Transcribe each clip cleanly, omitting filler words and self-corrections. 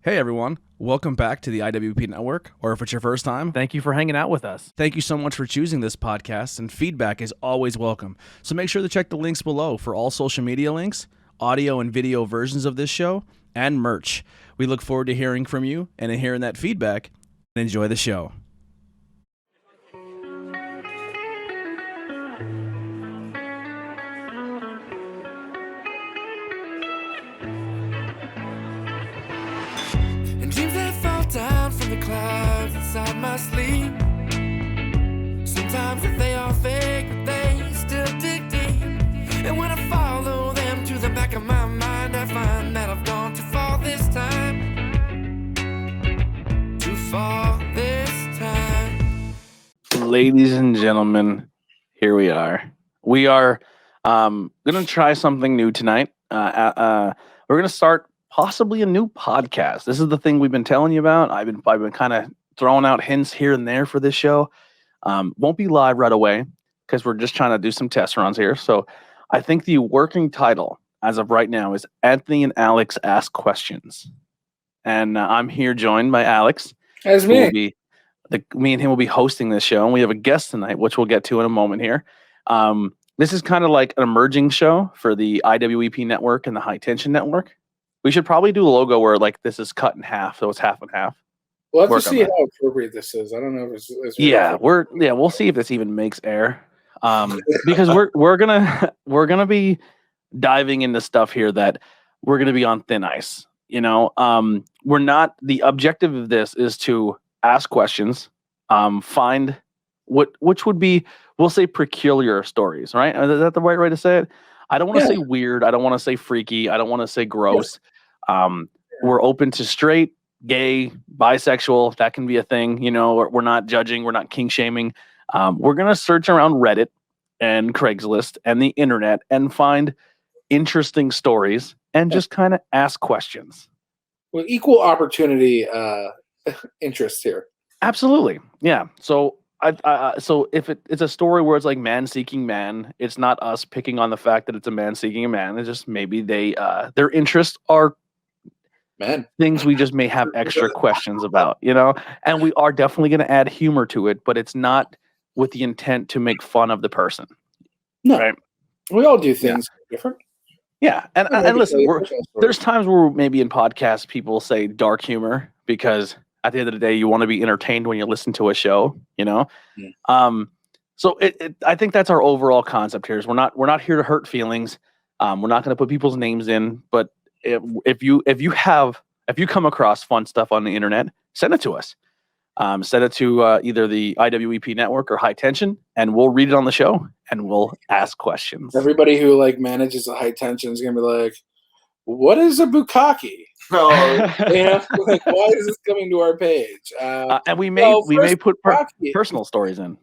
Hey everyone, welcome back to the IwEP Network, or if it's your first time, Thank you for hanging out with us. thank you so much for choosing this podcast, and feedback is always welcome. So make sure to check the links below for all social media links, audio and video versions of this show, and merch. We look forward to hearing from you and hearing that feedback, and enjoy the show. And dreams that fall down from the clouds inside my sleep. Sometimes they are fake, but they still dig deep. And when I follow them to the back of my mind, I find that I've gone too far this time. Too far this time. Ladies and gentlemen, here we are. We are going to try something new tonight. We're going to start possibly a new podcast. This is the thing we've been telling you about. I've been kind of throwing out hints here and there for this show. Won't be live right away because we're just trying to do some test runs here. So I think the working title as of right now is Anthony and Alex Ask Questions. And I'm here joined by Alex. That's me. Me and him will be hosting this show, and we have a guest tonight, which we'll get to in a moment here. This is kind of like an emerging show for the IwEP network and the High Tension network. We should probably do a logo where like this is cut in half, so it's half and half. We'll have Work to on see that. how appropriate this is. I don't know if it's Yeah, we'll see if this even makes air. Because we're gonna be diving into stuff here that we're gonna be on thin ice. You know, we're not. The objective of this is to ask questions, find which would be, we'll say, peculiar stories, right? Is that the right way to say it? I don't want to say weird. I don't want to say freaky. I don't want to say gross. We're open to straight, gay, bisexual. That can be a thing. You know, we're not judging. We're not kink shaming. We're going to search around Reddit and Craigslist and the internet and find interesting stories and just kind of ask questions. Well, equal opportunity interest here. Absolutely. Yeah. So so if it's a story where it's like man seeking man, it's not us picking on the fact that it's a man seeking a man. It's just maybe their interests are Man. things we just may have extra questions about, you know? And we are definitely going to add humor to it, but it's not with the intent to make fun of the person. No. Right. We all do things different. Yeah. And Yeah, listen, personal stories. there's times where maybe in podcasts people say dark humor because at the end of the day, you want to be entertained when you listen to a show, you know? Yeah. So I think that's our overall concept here is we're not here to hurt feelings. We're not going to put people's names in, but if you come across fun stuff on the internet, send it to us. Send it to either the IwEP network or High Tension, and we'll read it on the show and we'll ask questions. Everybody who like manages the High Tension is gonna be like, "What is a bukkake?" No, You know, like, why is this coming to our page? And we may put bukkake. personal stories in.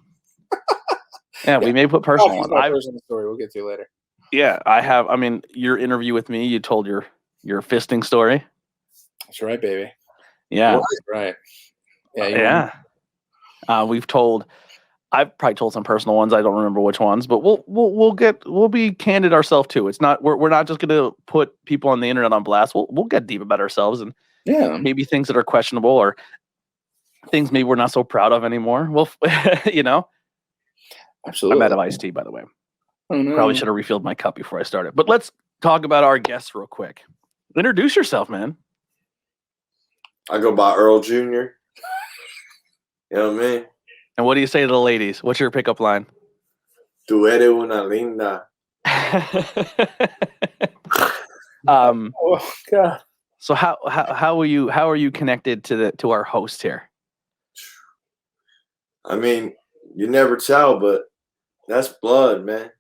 Yeah, we may put personal ones. Personal story we'll get to later. Yeah, I have. I mean, your interview with me, you told your fisting story. That's right, baby. Yeah, That's right. Yeah. I've probably told some personal ones. I don't remember which ones, but we'll be candid ourselves too. It's not we're not just gonna put people on the internet on blast. We'll get deep about ourselves and maybe things that are questionable or things maybe we're not so proud of anymore. Well, you know. Absolutely. I'm out of iced tea, by the way. Oh, no. Probably should have refilled my cup before I started. But let's talk about our guests real quick. Introduce yourself, man. I go by Earl Jr. You know what I mean? And what do you say to the ladies? What's your pickup line? Tu eres una linda. Oh God. So how are you connected to our host here? I mean, you never tell, but that's blood, man.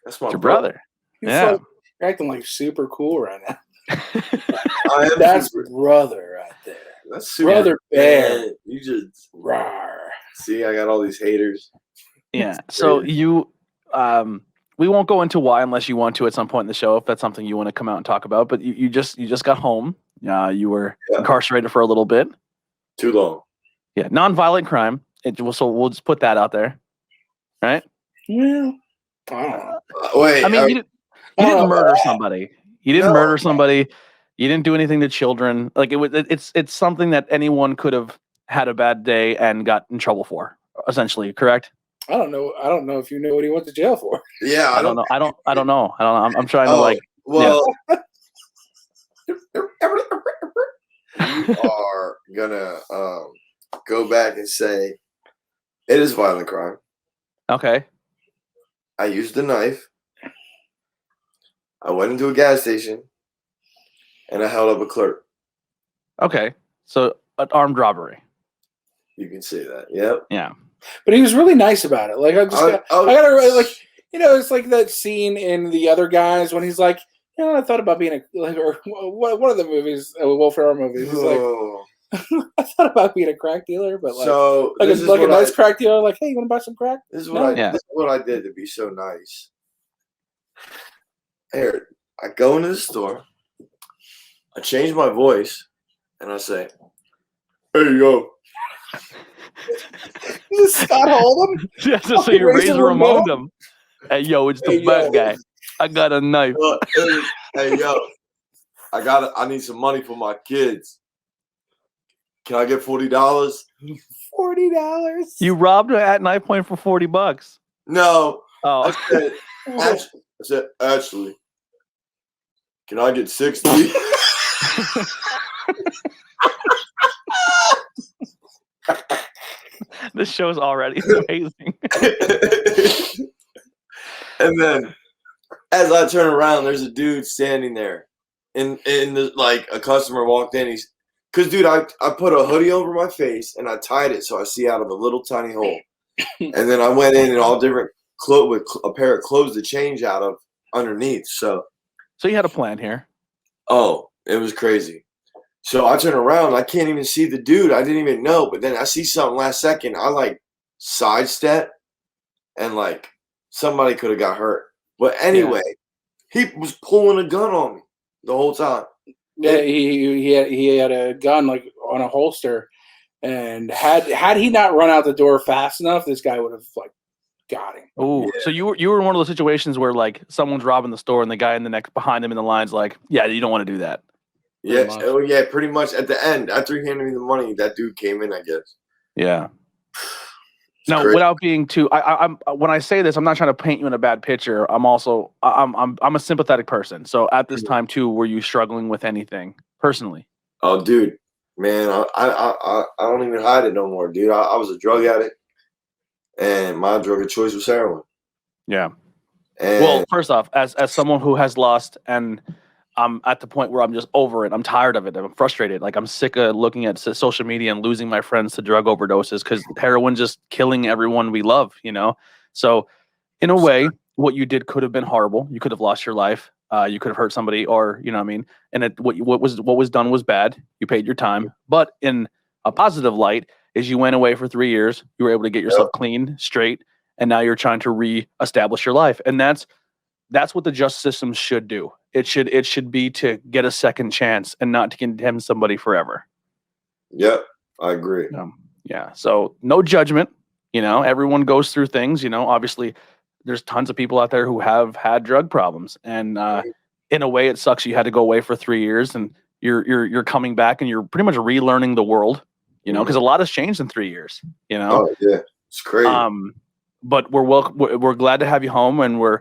That's my It's your brother. You're Yeah. you're acting like super cool right now. I am That's super- brother right there. That's super, Brother Bear. man. You just Rawr. see, I got all these haters. Yeah. So you we won't go into why unless you want to at some point in the show if that's something you want to come out and talk about. But you just got home. You were incarcerated for a little bit. Too long. Yeah, non-violent crime. So we'll just put that out there, right? Well, I don't know. Wait, I mean, you didn't murder somebody. You didn't No. murder somebody. You didn't do anything to children. Like it's something that anyone could have had a bad day and got in trouble for, essentially, correct? I don't know if you know what he went to jail for. Yeah, I don't know. I don't know. I'm trying to like. Well, you are gonna go back and say it is violent crime. Okay. I used a knife. I went into a gas station, and I held up a clerk. Okay. So an armed robbery. You can say that. Yep. Yeah. But he was really nice about it. Like I gotta like, you know, it's like that scene in The Other Guys when he's like, you know, I thought about being or one of the movies, Will Ferrell movies. He's like, I thought about being a crack dealer, but like, so like a nice crack dealer. Like, hey, you want to buy some crack? This is what this is what I did to be so nice. Here, I go into the store. I change my voice, and I say, "Hey, yo." Just Scott Oldham? Yeah, so you Razor Ramon him. Hey, yo, it's the bad guy. I got a knife. Hey, yo, I need some money for my kids. Can I get $40? $40. You robbed at knife point for $40. No. Oh. I said, actually, can I get 60? This show's already amazing. And then, as I turn around, there's a dude standing there, in the like a customer walked in. Cause dude, I put a hoodie over my face and I tied it so I see out of a little tiny hole, and then I went in all different clothes with a pair of clothes to change out of underneath. So you had a plan here. Oh, it was crazy. So I turn around, I can't even see the dude. I didn't even know. But then I see something last second. I like sidestep, and like somebody could have got hurt. But anyway, he was pulling a gun on me the whole time. Yeah, he had a gun like on a holster, and had he not run out the door fast enough, this guy would have like got him. Oh, so you were in one of those situations where like someone's robbing the store and the guy in the next behind him in the line's like, yeah, you don't want to do that. Yeah, oh yeah, pretty much at the end after he handed me the money, that dude came in, I guess. Yeah. Now, without being too, I'm when I say this, I'm not trying to paint you in a bad picture. I'm also I'm a sympathetic person. So at this time too, were you struggling with anything personally? Oh, dude, man, I don't even hide it no more, dude. I was a drug addict, and my drug of choice was heroin. Yeah. And well, first off, as someone who has lost, and I'm at the point where I'm just over it. I'm tired of it. I'm frustrated. Like I'm sick of looking at social media and losing my friends to drug overdoses because heroin just killing everyone we love, you know? So in a way, what you did could have been horrible. You could have lost your life. You could have hurt somebody, or, you know what I mean? And what was done was bad. You paid your time. But in a positive light is you went away for 3 years. You were able to get yourself clean, straight, and now you're trying to reestablish your life. And that's what the justice system should do. It should be to get a second chance and not to condemn somebody forever. Yep, I agree. Yeah. So no judgment. You know, everyone goes through things. You know, obviously, there's tons of people out there who have had drug problems, and in a way, it sucks. You had to go away for 3 years, and you're coming back, and you're pretty much relearning the world. You know, because a lot has changed in 3 years. You know. Oh yeah, it's crazy. But we're glad to have you home, and we're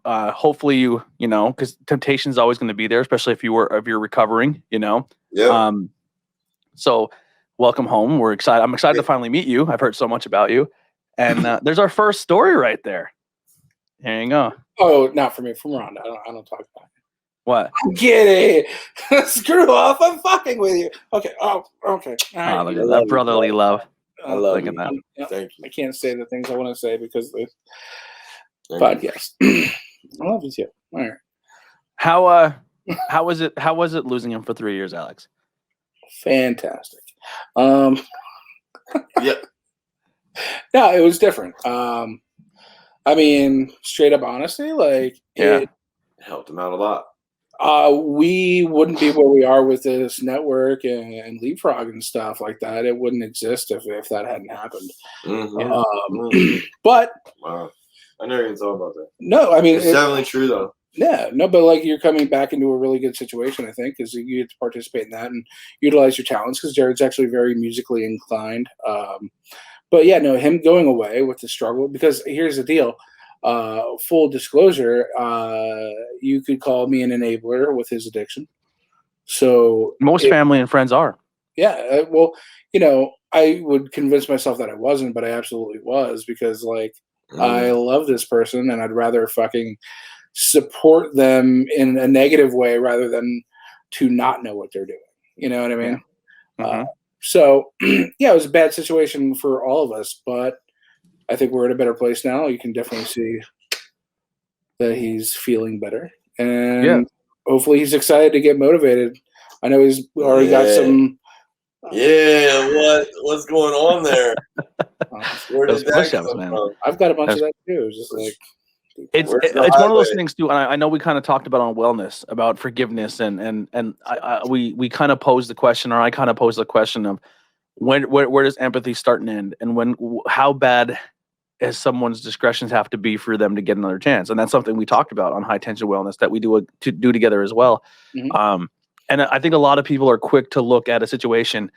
hopefully you know, because temptation is always going to be there, especially if you're recovering, you know. Yeah. So welcome home. We're excited. I'm excited to finally meet you. I've heard so much about you, and there's our first story right there. There you go. Oh, not for me. From Rhonda. I don't talk about it. What? Get it. Screw off. I'm fucking with you. Okay. Oh, okay. All right. Look at that brotherly love. I love Look at that. Thank you. I can't say the things I want to say because the podcast. I love you too. All right. How was it losing him for 3 years, Alex? Fantastic. Yeah. No, it was different. I mean, straight up honesty, like it helped him out a lot. We wouldn't be where we are with this network and Leapfrog and stuff like that. It wouldn't exist if that hadn't happened. Mm-hmm. But wow, I never even thought about that. No, I mean it's definitely true though. Yeah, no, but like you're coming back into a really good situation, I think, because you get to participate in that and utilize your talents. Because Jared's actually very musically inclined. But yeah, no, him going away with the struggle. Because here's the deal. Full disclosure, you could call me an enabler with his addiction. So most family and friends are. Yeah, well, I would convince myself that I wasn't, but I absolutely was because like I love this person and I'd rather fucking support them in a negative way rather than to not know what they're doing. You know what I mean? Yeah. Mm-hmm. So yeah, it was a bad situation for all of us, but I think we're in a better place now. You can definitely see that he's feeling better, and hopefully he's excited to get motivated. I know he's already got some. What's going on there? Where did that come from? I've got a bunch of that too. It's just like it's one of those things too. And I know we kind of talked about on wellness about forgiveness, and we kind of posed the question, or I kind of posed the question of where does empathy start and end, and how bad as someone's discretions have to be for them to get another chance. And that's something we talked about on High Tension Wellness that we do together as well. Mm-hmm. And I think a lot of people are quick to look at a situation.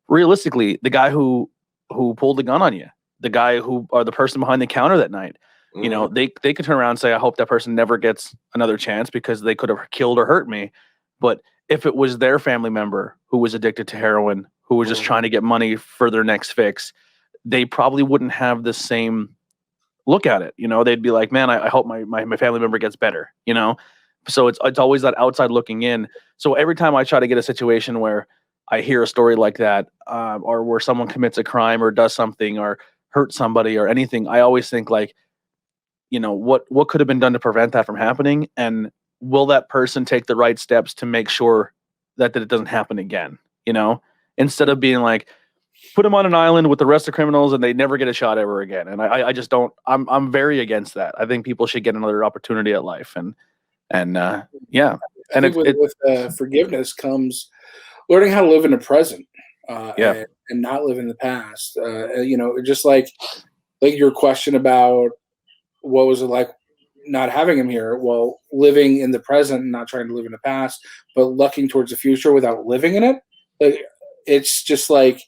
Realistically, the guy who pulled the gun on you, the guy or the person behind the counter that night, they could turn around and say, I hope that person never gets another chance because they could have killed or hurt me. But if it was their family member who was addicted to heroin, who was just trying to get money for their next fix, they probably wouldn't have the same look at it. They'd be like, man, I hope my family member gets better, So it's always that outside looking in. So every time I try to get a situation where I hear a story like that, or where someone commits a crime or does something or hurts somebody or anything, I always think like, what could have been done to prevent that from happening? And will that person take the right steps to make sure that it doesn't happen again? Instead of being like, put them on an island with the rest of the criminals and they never get a shot ever again. And I just don't, I'm very against that. I think people should get another opportunity at life. And yeah. I think with forgiveness comes learning how to live in the present, and not live in the past. Just like your question about what was it like not having him here. Well, living in the present and not trying to live in the past, but looking towards the future without living in it. Like, it's just like,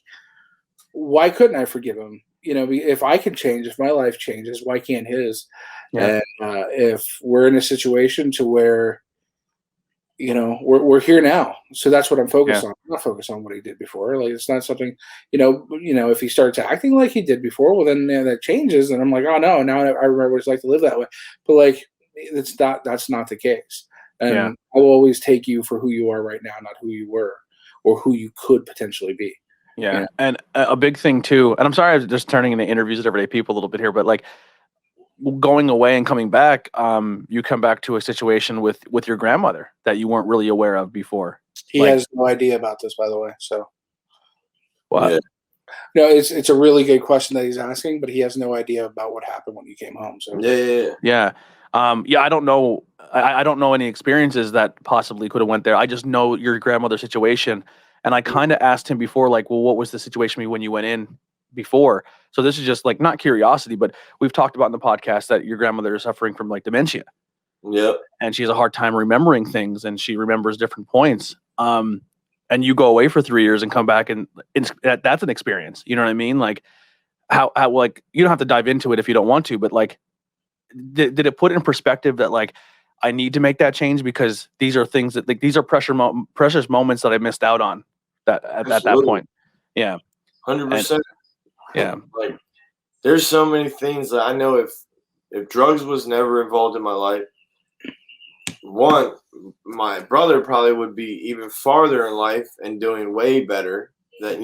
why couldn't I forgive him? If I can change, if my life changes, why can't his? Yeah. And if we're in a situation to where, we're here now, so that's what I'm focused on. I'm not focused on what he did before. Like, it's not something, if he starts acting like he did before, well, then that changes, and I'm like, oh no, now I remember what it's like to live that way. But like, that's not the case. And I will always take you for who you are right now, not who you were or who you could potentially be. Yeah. And a big thing too, and I'm sorry I'm just turning into interviews with everyday people a little bit here, but like going away and coming back, you come back to a situation with your grandmother that you weren't really aware of before. He has no idea about this, by the way. So what? Yeah. No, it's a really good question that he's asking, but he has no idea about what happened when you came home. So yeah. I don't know. I don't know any experiences that possibly could have went there. I just know your grandmother's situation. And I kind of asked him before, like, well, what was the situation when you went in before? So this is just like not curiosity, but we've talked about in the podcast that your grandmother is suffering from like dementia. Yep. And she has a hard time remembering things, and she remembers different points. And you go away for 3 years and come back, and that's an experience. You know what I mean? Like how like, you don't have to dive into it if you don't want to, but like, did it put in perspective that like, I need to make that change because these are things that like, these are precious moments that I missed out on at that point. Yeah. 100%. Yeah. Like, there's so many things that I know if drugs was never involved in my life, one, my brother probably would be even farther in life and doing way better than,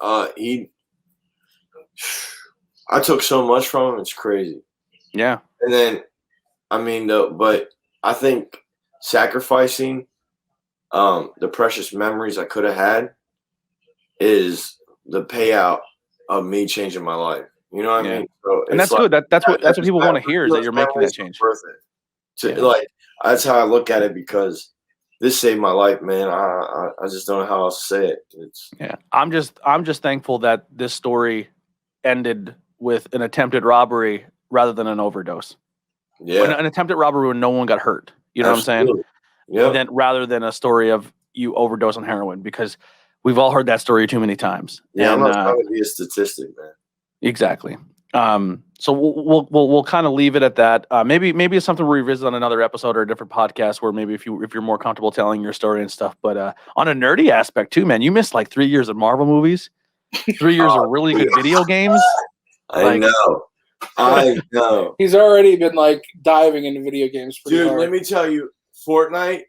I took so much from him. It's crazy. Yeah. And then, but I think sacrificing the precious memories I could have had is the payout of me changing my life. You know what I mean? So and that's good. That's what people want to hear, is that you're making that change. Worth it. Like, that's how I look at it, because this saved my life, man. I just don't know how else to say it. I'm just thankful that this story ended with an attempted robbery rather than an overdose. an attempted robbery where no one got hurt. You know what I'm saying? Yeah. Then rather than a story of you overdose on heroin, because we've all heard that story too many times. Yeah, and, I'm not trying to be a statistic, man. Exactly. So we'll kind of leave it at that. Maybe it's something we'll revisit on another episode or a different podcast, where maybe if you're more comfortable telling your story and stuff. But on a nerdy aspect too, man, you missed like 3 years of Marvel movies, 3 years of really good video games. I know. He's already been like diving into video games. Dude, hard. let me tell you, Fortnite,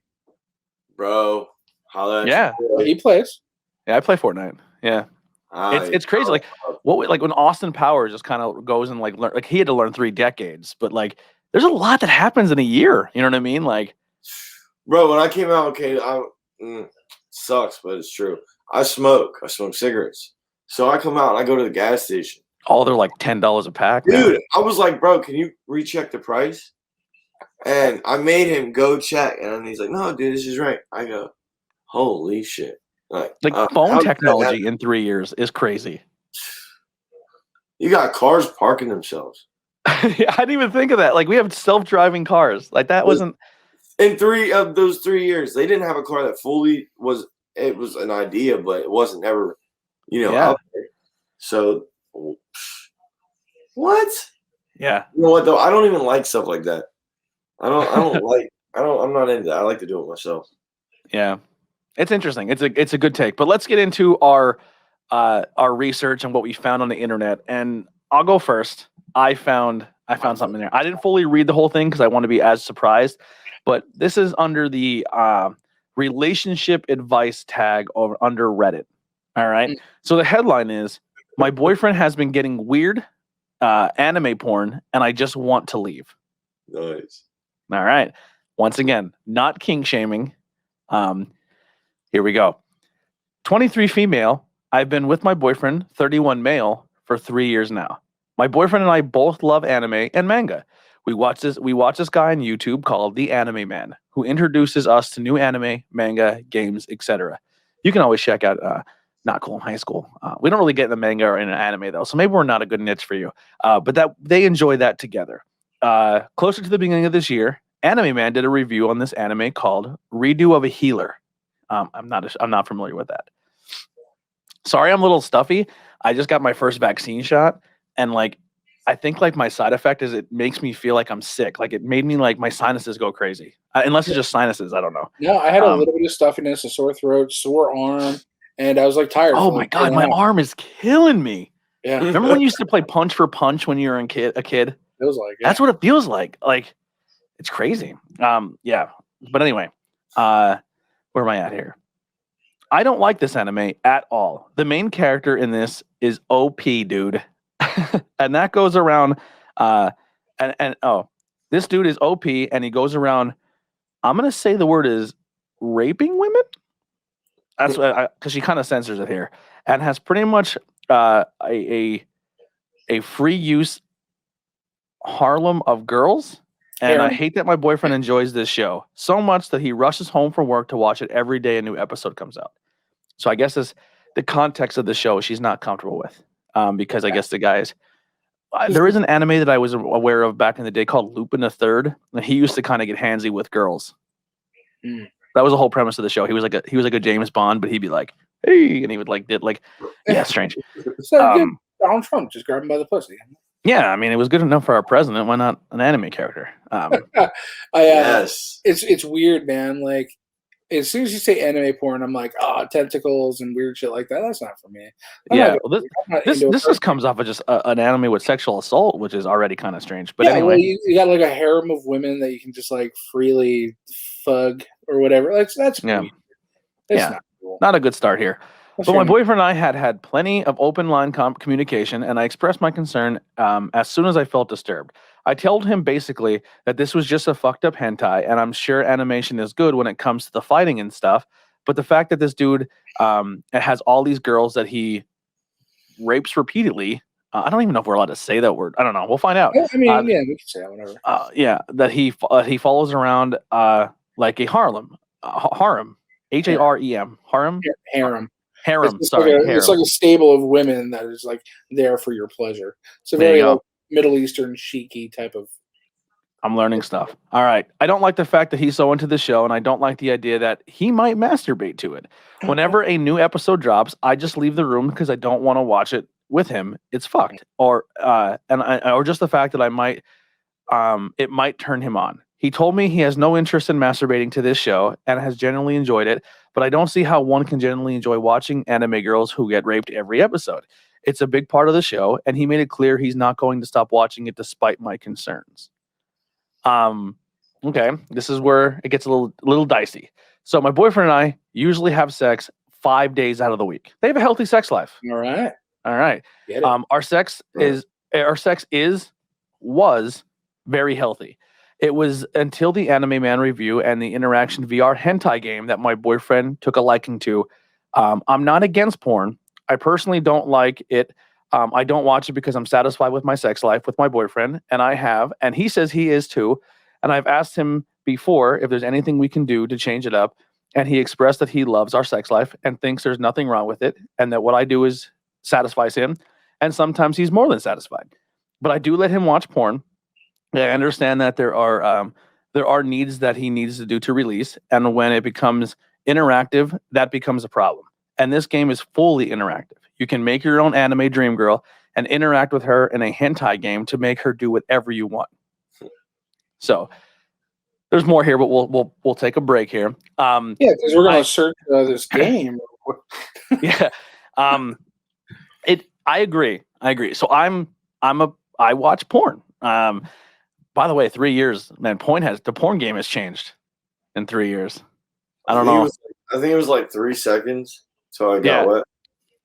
bro. Yeah, he plays. Yeah, I play Fortnite. Yeah. It's crazy. Like when Austin Powers just kind of goes and learn, he had to learn 3 decades, but there's a lot that happens in a year. You know what I mean? Bro, when I came out, okay, sucks, but it's true. I smoke cigarettes. So I come out and I go to the gas station. Oh, they're like $10 a pack. Dude, I was like, bro, can you recheck the price? And I made him go check, and he's like, no, dude, this is right. I go, holy shit. Phone technology in 3 years is crazy. You got cars parking themselves. I didn't even think of that. We have self-driving cars. That wasn't in 3 of those 3 years. They didn't have a car that fully was. It was an idea, but it wasn't ever, out there. So what? Yeah. You know what though? I don't even like stuff like that. I'm not into that. I like to do it myself. Yeah. It's interesting. It's a good take. But let's get into our research and what we found on the internet. And I'll go first. I found something in there. I didn't fully read the whole thing because I want to be as surprised. But this is under the relationship advice tag under Reddit. All right. So the headline is, my boyfriend has been getting weird anime porn, and I just want to leave. Nice. All right. Once again, not kink shaming. Here we go. 23 female. I've been with my boyfriend, 31 male, for 3 years now. My boyfriend and I both love anime and manga. We watch this guy on YouTube called The Anime Man, who introduces us to new anime, manga, games, etc. You can always check out Not Cool in High School. We don't really get in the manga or in an anime though, so maybe we're not a good niche for you. But that they enjoy that together. Closer to the beginning of this year, Anime Man did a review on this anime called Redo of a Healer. I'm not familiar with that. Sorry, I'm a little stuffy. I just got my first vaccine shot, and I think my side effect is it makes me feel like I'm sick. It made me my sinuses go crazy. Unless it's just sinuses, I don't know. No, I had a little bit of stuffiness, a sore throat, sore arm, and I was tired. Oh my god, my arm is killing me. Yeah. Remember when you used to play punch for punch when you were a kid? It feels like it. That's what it feels like. It's crazy. Yeah. But anyway, where am I at here? I don't like this anime at all. The main character in this is OP, dude. And that goes around this dude is OP, and he goes around, I'm going to say the word is raping women. That's what because she kind of censors it here, and has pretty much a free use harem of girls. And I hate that my boyfriend enjoys this show so much that he rushes home from work to watch it every day a new episode comes out. So I guess the context of the show she's not comfortable with, because I guess the guys. There is an anime that I was aware of back in the day called Lupin the Third, and he used to kind of get handsy with girls. That was the whole premise of the show. He was like a James Bond, but he'd be like, "Hey," and he would strange. So good. Donald Trump just grabbed him by the pussy. Yeah, I mean, it was good enough for our president. Why not an anime character? Yes, it's weird, man. As soon as you say anime porn, I'm like, tentacles and weird shit like that. That's not for me. This just comes off of just an anime with sexual assault, which is already kind of strange. But anyway, you got a harem of women that you can just freely fug or whatever. That's weird. That's not cool. Not a good start here. But my boyfriend and I had plenty of open line communication, and I expressed my concern as soon as I felt disturbed. I told him basically that this was just a fucked up hentai, and I'm sure animation is good when it comes to the fighting and stuff. But the fact that this dude has all these girls that he rapes repeatedly, I don't even know if we're allowed to say that word. I don't know. We'll find out. I mean, we can say that whatever. That he follows around like a harem, harem, harem, harem. It's like a stable of women that is there for your pleasure. It's a very Middle Eastern chic-y type of I'm learning stuff. All right. I don't like the fact that he's so into the show, and I don't like the idea that he might masturbate to it. Whenever a new episode drops, I just leave the room because I don't want to watch it with him. It's fucked. Or just the fact that it might turn him on. He told me he has no interest in masturbating to this show and has genuinely enjoyed it, but I don't see how one can genuinely enjoy watching anime girls who get raped every episode. It's a big part of the show, and he made it clear he's not going to stop watching it despite my concerns. Okay, this is where it gets a little dicey. So my boyfriend and I usually have sex 5 days out of the week. They have a healthy sex life. All right. Get it. Our sex was very healthy. It was until the Anime Man review and the Interaction VR hentai game that my boyfriend took a liking to. I'm not against porn. I personally don't like it. I don't watch it because I'm satisfied with my sex life with my boyfriend, and he says he is too. And I've asked him before if there's anything we can do to change it up, and he expressed that he loves our sex life and thinks there's nothing wrong with it, and that what I do is satisfies him, and sometimes he's more than satisfied. But I do let him watch porn. I understand that there are needs that he needs to do to release, and when it becomes interactive, that becomes a problem. And this game is fully interactive. You can make your own anime dream girl and interact with her in a hentai game to make her do whatever you want. So there's more here, but we'll take a break here. Because we're gonna search this game. Yeah. I agree. So I watch porn. By the way, 3 years, man, the porn game has changed in 3 years. I don't know. I think it was like 3 seconds. So I got wet.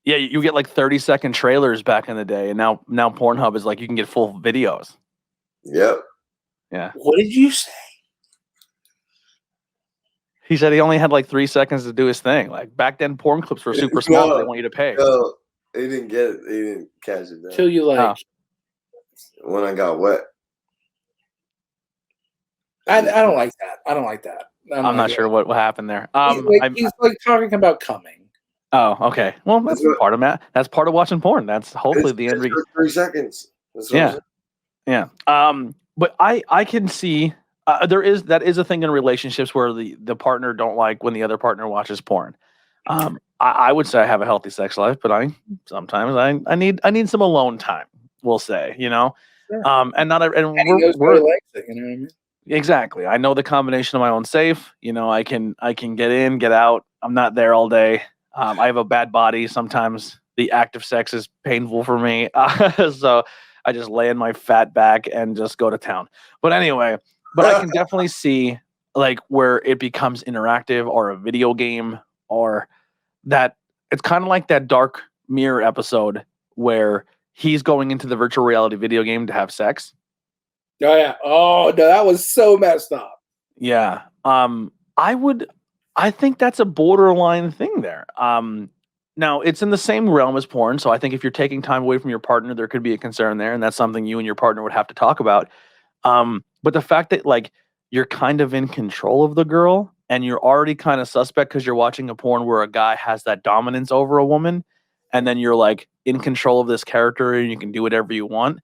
Yeah, you get like 30-second trailers back in the day, and now Pornhub is like you can get full videos. Yep. Yeah. What did you say? He said he only had like 3 seconds to do his thing. Like back then, porn clips were super small. They want you to pay. No, he didn't get it. He didn't catch it. Till you when I got wet. I don't like that. I'm not sure what happened there. He's like talking about coming. Oh, okay. Well, that's part of that. That's part of watching porn. That's hopefully the end. 3 seconds. Yeah. But I can see that is a thing in relationships where the partner don't like when the other partner watches porn. I would say I have a healthy sex life, but sometimes I need some alone time. We'll say, Sure. And not and he knows where he likes it. You know what I mean? Exactly. I know the combination of my own safe. I can get in, get out. I'm not there all day. I have a bad body. Sometimes the act of sex is painful for me. So I just lay in my fat back and just go to town. But anyway, I can definitely see like where it becomes interactive or a video game, or that it's kind of like that Dark Mirror episode where he's going into the virtual reality video game to have sex. Oh yeah. Oh no, that was so messed up. Yeah. I think that's a borderline thing there. Now it's in the same realm as porn, so I think if you're taking time away from your partner, there could be a concern there, and that's something you and your partner would have to talk about. But the fact that like you're kind of in control of the girl, and you're already kind of suspect because you're watching a porn where a guy has that dominance over a woman, and then you're like in control of this character and you can do whatever you want.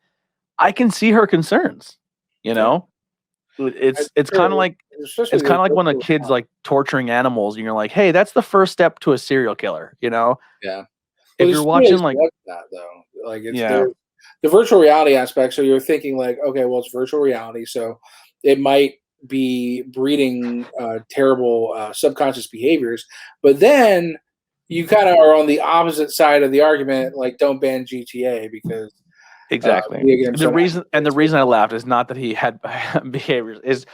I can see her concerns. It's kind of like when a kid's like torturing animals and you're like, hey, that's the first step to a serial killer, Yeah. If you're watching like that though, like it's the virtual reality aspect. So you're thinking like, okay, well, it's virtual reality, so it might be breeding terrible subconscious behaviors, but then you kind of are on the opposite side of the argument, like don't ban GTA because exactly. The reason I laughed is not that he had behaviors. Is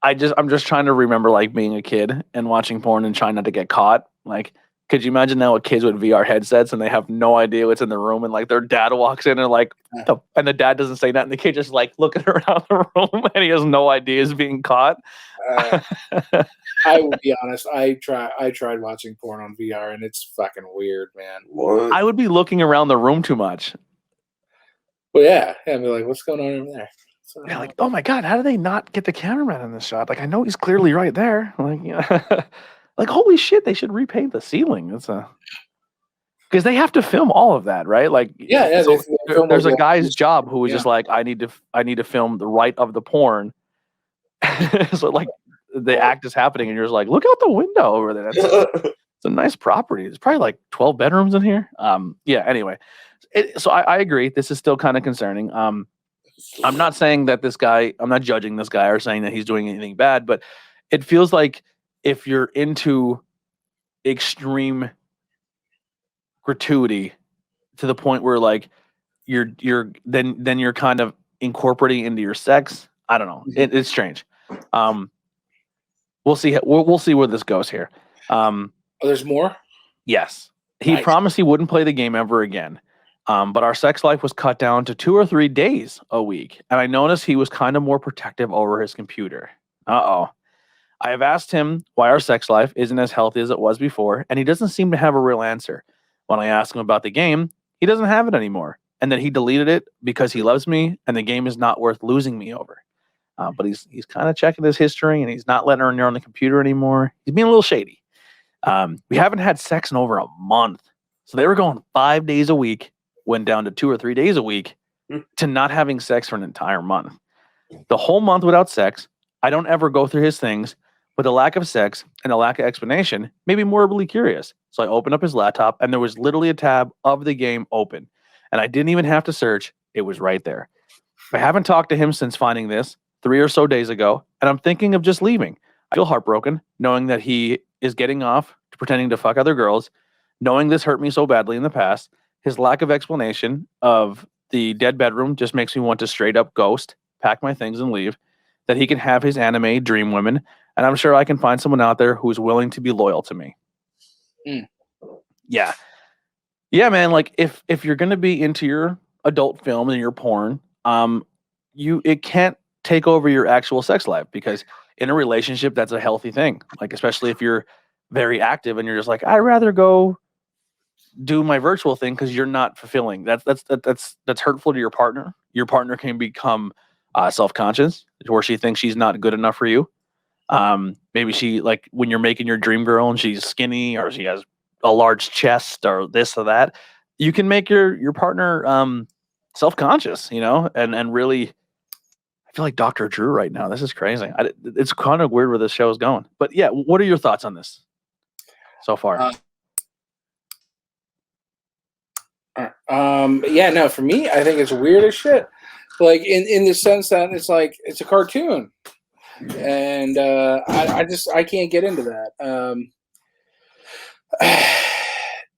I'm just trying to remember like being a kid and watching porn and trying not to get caught. Like, could you imagine now with kids with VR headsets and they have no idea what's in the room, and like their dad walks in and like and the dad doesn't say nothing, the kid just like looking around the room and he has no idea he's being caught. I will be honest. I tried watching porn on VR and it's fucking weird, man. What? I would be looking around the room too much. Well, yeah, I'd be like, what's going on over there? So, yeah, like, oh my god, how do they not get the cameraman in this shot? Like, I know he's clearly right there. Like, like holy shit, they should repaint the ceiling. It's because they have to film all of that, right? Like, yeah. So there's a guy's job who was just like, I need to film the right of the porn, So like the act is happening, and you're just like, look out the window over there. It's a nice property. There's probably like 12 bedrooms in here. Yeah. Anyway, so I agree. This is still kind of concerning. I'm not saying that this guy. I'm not judging this guy or saying that he's doing anything bad, but it feels like if you're into extreme gratuity to the point where like you're then you're kind of incorporating into your sex. I don't know. It's strange. We'll see. We'll see where this goes here. There's more. Yes, he promised he wouldn't play the game ever again. But our sex life was cut down to 2 or 3 days a week, and I noticed he was kind of more protective over his computer. I have asked him why our sex life isn't as healthy as it was before, and he doesn't seem to have a real answer. When I ask him about the game, he doesn't have it anymore, and that he deleted it because he loves me, and the game is not worth losing me over. But he's kind of checking his history, and he's not letting her near on the computer anymore. He's being a little shady. We haven't had sex in over a month, so they were going 5 days a week, went down to 2 or 3 days a week, to not having sex for an entire month. The whole month without sex, I don't ever go through his things, but the lack of sex and the lack of explanation made me morbidly curious. So I opened up his laptop, and there was literally a tab of the game open, and I didn't even have to search. It was right there. I haven't talked to him since finding this 3 or so days ago, and I'm thinking of just leaving. I feel heartbroken knowing that he is getting off to pretending to fuck other girls, knowing this hurt me so badly in the past. His lack of explanation of the dead bedroom just makes me want to straight up ghost, pack my things, and leave. That he can have his anime dream women, and I'm sure I can find someone out there who's willing to be loyal to me. Yeah, man. Like if you're gonna be into your adult film and your porn, it can't take over your actual sex life, because in a relationship that's a healthy thing. Like especially if you're very active and you're just like, I'd rather go do my virtual thing because you're not fulfilling. That's hurtful to your partner. Your partner can become self-conscious, where she thinks she's not good enough for you. Maybe she, like when you're making your dream girl and she's skinny or she has a large chest or this or that, you can make your partner self-conscious, and really. I feel like Dr. Drew right now. This is crazy. It's kind of weird where this show is going. But yeah, what are your thoughts on this so far? Yeah, no, for me, I think it's weird as shit. Like in the sense that it's like it's a cartoon, and I can't get into that.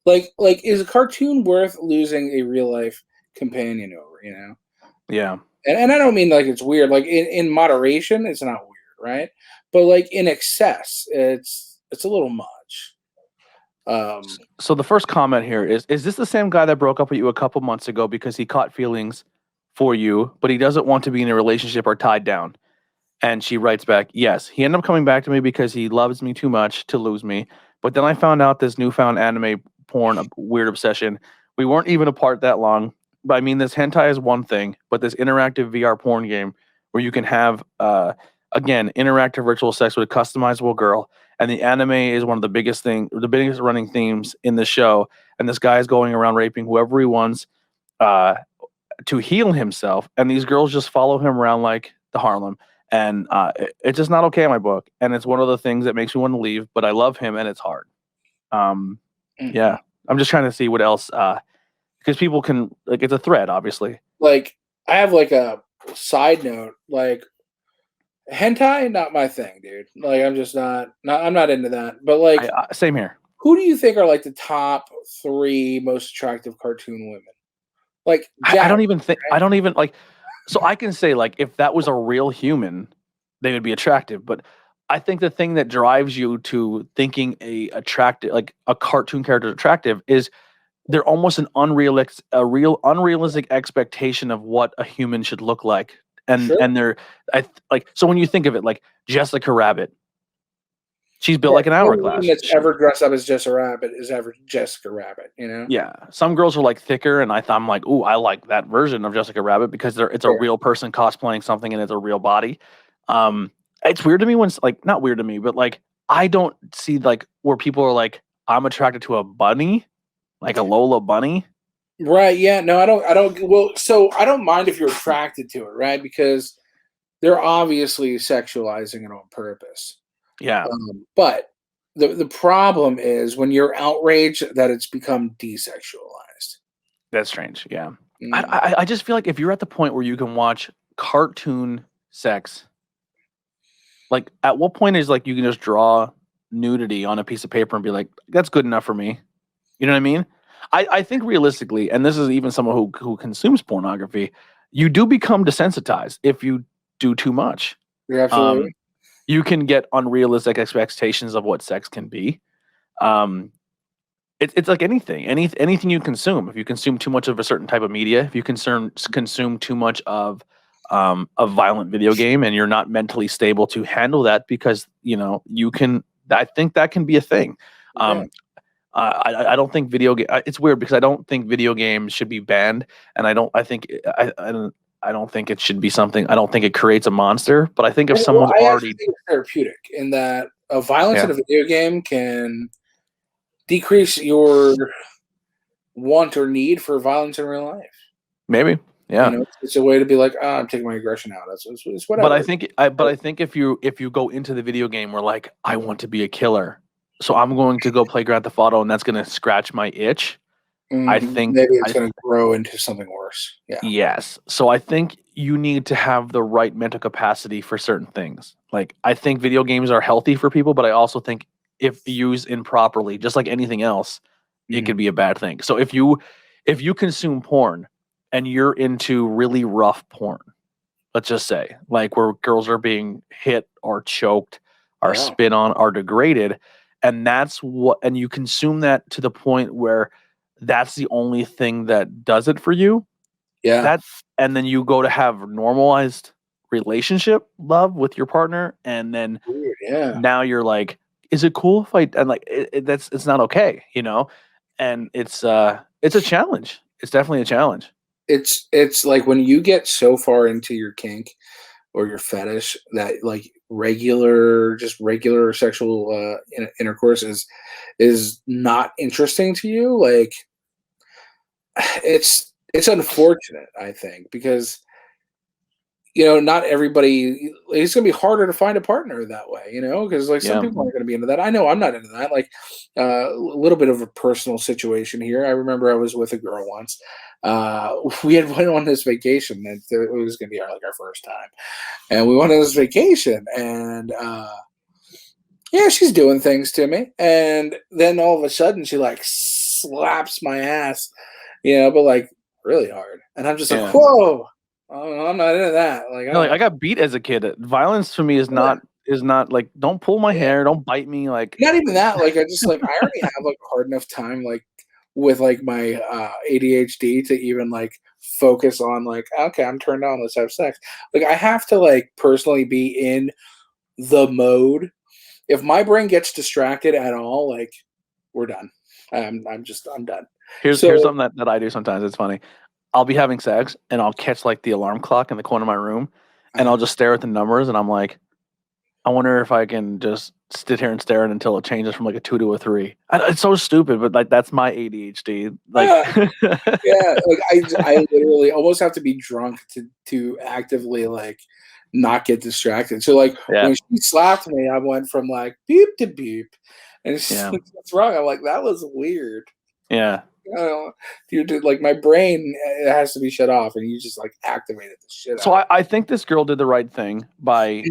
Like is a cartoon worth losing a real life companion over? Yeah. And I don't mean like it's weird. Like in moderation, it's not weird, right? But like in excess, it's a little much. So the first comment here is this the same guy that broke up with you a couple months ago because he caught feelings for you, but he doesn't want to be in a relationship or tied down? And she writes back, yes, he ended up coming back to me because he loves me too much to lose me. But then I found out this newfound anime porn, a weird obsession. We weren't even apart that long. But I mean, this hentai is one thing, but this interactive VR porn game where you can have, again, interactive virtual sex with a customizable girl, and the anime is one of the biggest running themes in the show. And this guy is going around raping whoever he wants to heal himself, and these girls just follow him around like the Harlem. And it's just not okay in my book, and it's one of the things that makes me want to leave. But I love him, and it's hard. Yeah, I'm just trying to see what else. Because people can, like, it's a thread, obviously. Like, I have, like, a side note. Like, hentai, not my thing, dude. Like, I'm just not I'm not into that. But, like... same here. Who do you think are, like, the top 3 most attractive cartoon women? Like, I don't even think... Right? I don't even, like... So I can say, like, if that was a real human, they would be attractive. But I think the thing that drives you to thinking a cartoon character is attractive is... they're almost an unrealistic expectation of what a human should look like, and sure. And they're so when you think of it, like Jessica Rabbit, she's built like an hourglass. That's ever dressed up as Jessica Rabbit is ever Jessica Rabbit, Yeah, some girls are like thicker, and I'm like, ooh, I like that version of Jessica Rabbit because it's a real person cosplaying something, and it's a real body. It's weird to me when not weird to me, but like I don't see like where people are like, I'm attracted to a bunny. Like a Lola bunny? Right, yeah. No, I don't. Well, so I don't mind if you're attracted to it, right? Because they're obviously sexualizing it on purpose. Yeah. But the problem is when you're outraged that it's become desexualized. That's strange. Yeah. Mm. I just feel like if you're at the point where you can watch cartoon sex, like at what point is like you can just draw nudity on a piece of paper and be like, that's good enough for me. You know what I mean? I think realistically, and this is even someone who consumes pornography, you do become desensitized if you do too much. You're absolutely. You can get unrealistic expectations of what sex can be. It's like anything you consume. If you consume too much of a certain type of media, if you consume too much of a violent video game, and you're not mentally stable to handle that, because you can. I think that can be a thing. I don't think video game. It's weird because I don't think video games should be banned, and I don't think it should be something. I don't think it creates a monster, but I think if someone's already think it's therapeutic in that violence in a video game can decrease your want or need for violence in real life. Maybe, yeah. It's a way to be like, I'm taking my aggression out. It's whatever. But I think if you go into the video game where like I want to be a killer, so I'm going to go play Grand Theft Auto, and that's going to scratch my itch. I think maybe it's going to grow into something worse. Yeah. Yes. So I think you need to have the right mental capacity for certain things. Like I think video games are healthy for people, but I also think if used improperly, just like anything else, it could be a bad thing. So if you consume porn and you're into really rough porn, let's just say, like where girls are being hit or choked or spit on or degraded, and and you consume that to the point where that's the only thing that does it for you. Yeah. And then you go to have normalized relationship love with your partner, and then now you're like, is it cool if it's not okay, and it's a challenge. It's definitely a challenge. It's like when you get so far into your kink or your fetish that like regular sexual intercourse is not interesting to you. Like it's unfortunate, I think, because not everybody. It's going to be harder to find a partner that way, because like some people aren't going to be into that. I know I'm not into that. Like a little bit of a personal situation here. I remember I was with a girl once. We had went on this vacation, and it was going to be our first time, and we went on this vacation, and she's doing things to me, and then all of a sudden she like slaps my ass, but like really hard, and I'm just like, whoa. Oh, I'm not into that. I got beat as a kid. Violence for me is not like, don't pull my hair, don't bite me. Like not even that. Like I just like I already have like a hard enough time like with like my ADHD to even like focus on like, okay, I'm turned on, let's have sex. Like I have to like personally be in the mode. If my brain gets distracted at all, like we're done. I'm done. Here's something that I do sometimes. It's funny. I'll be having sex and I'll catch like the alarm clock in the corner of my room, and I'll just stare at the numbers, and I'm like, I wonder if I can just sit here and stare at it until it changes from like a 2 to a 3. It's so stupid, but like that's my ADHD. Like, like I literally almost have to be drunk to actively like not get distracted. So like when she slapped me, I went from like beep to beep, and she's like, what's wrong? I'm like, that was weird. Yeah. Dude, like my brain, it has to be shut off, and you just like activated the shit. So I think this girl did the right thing by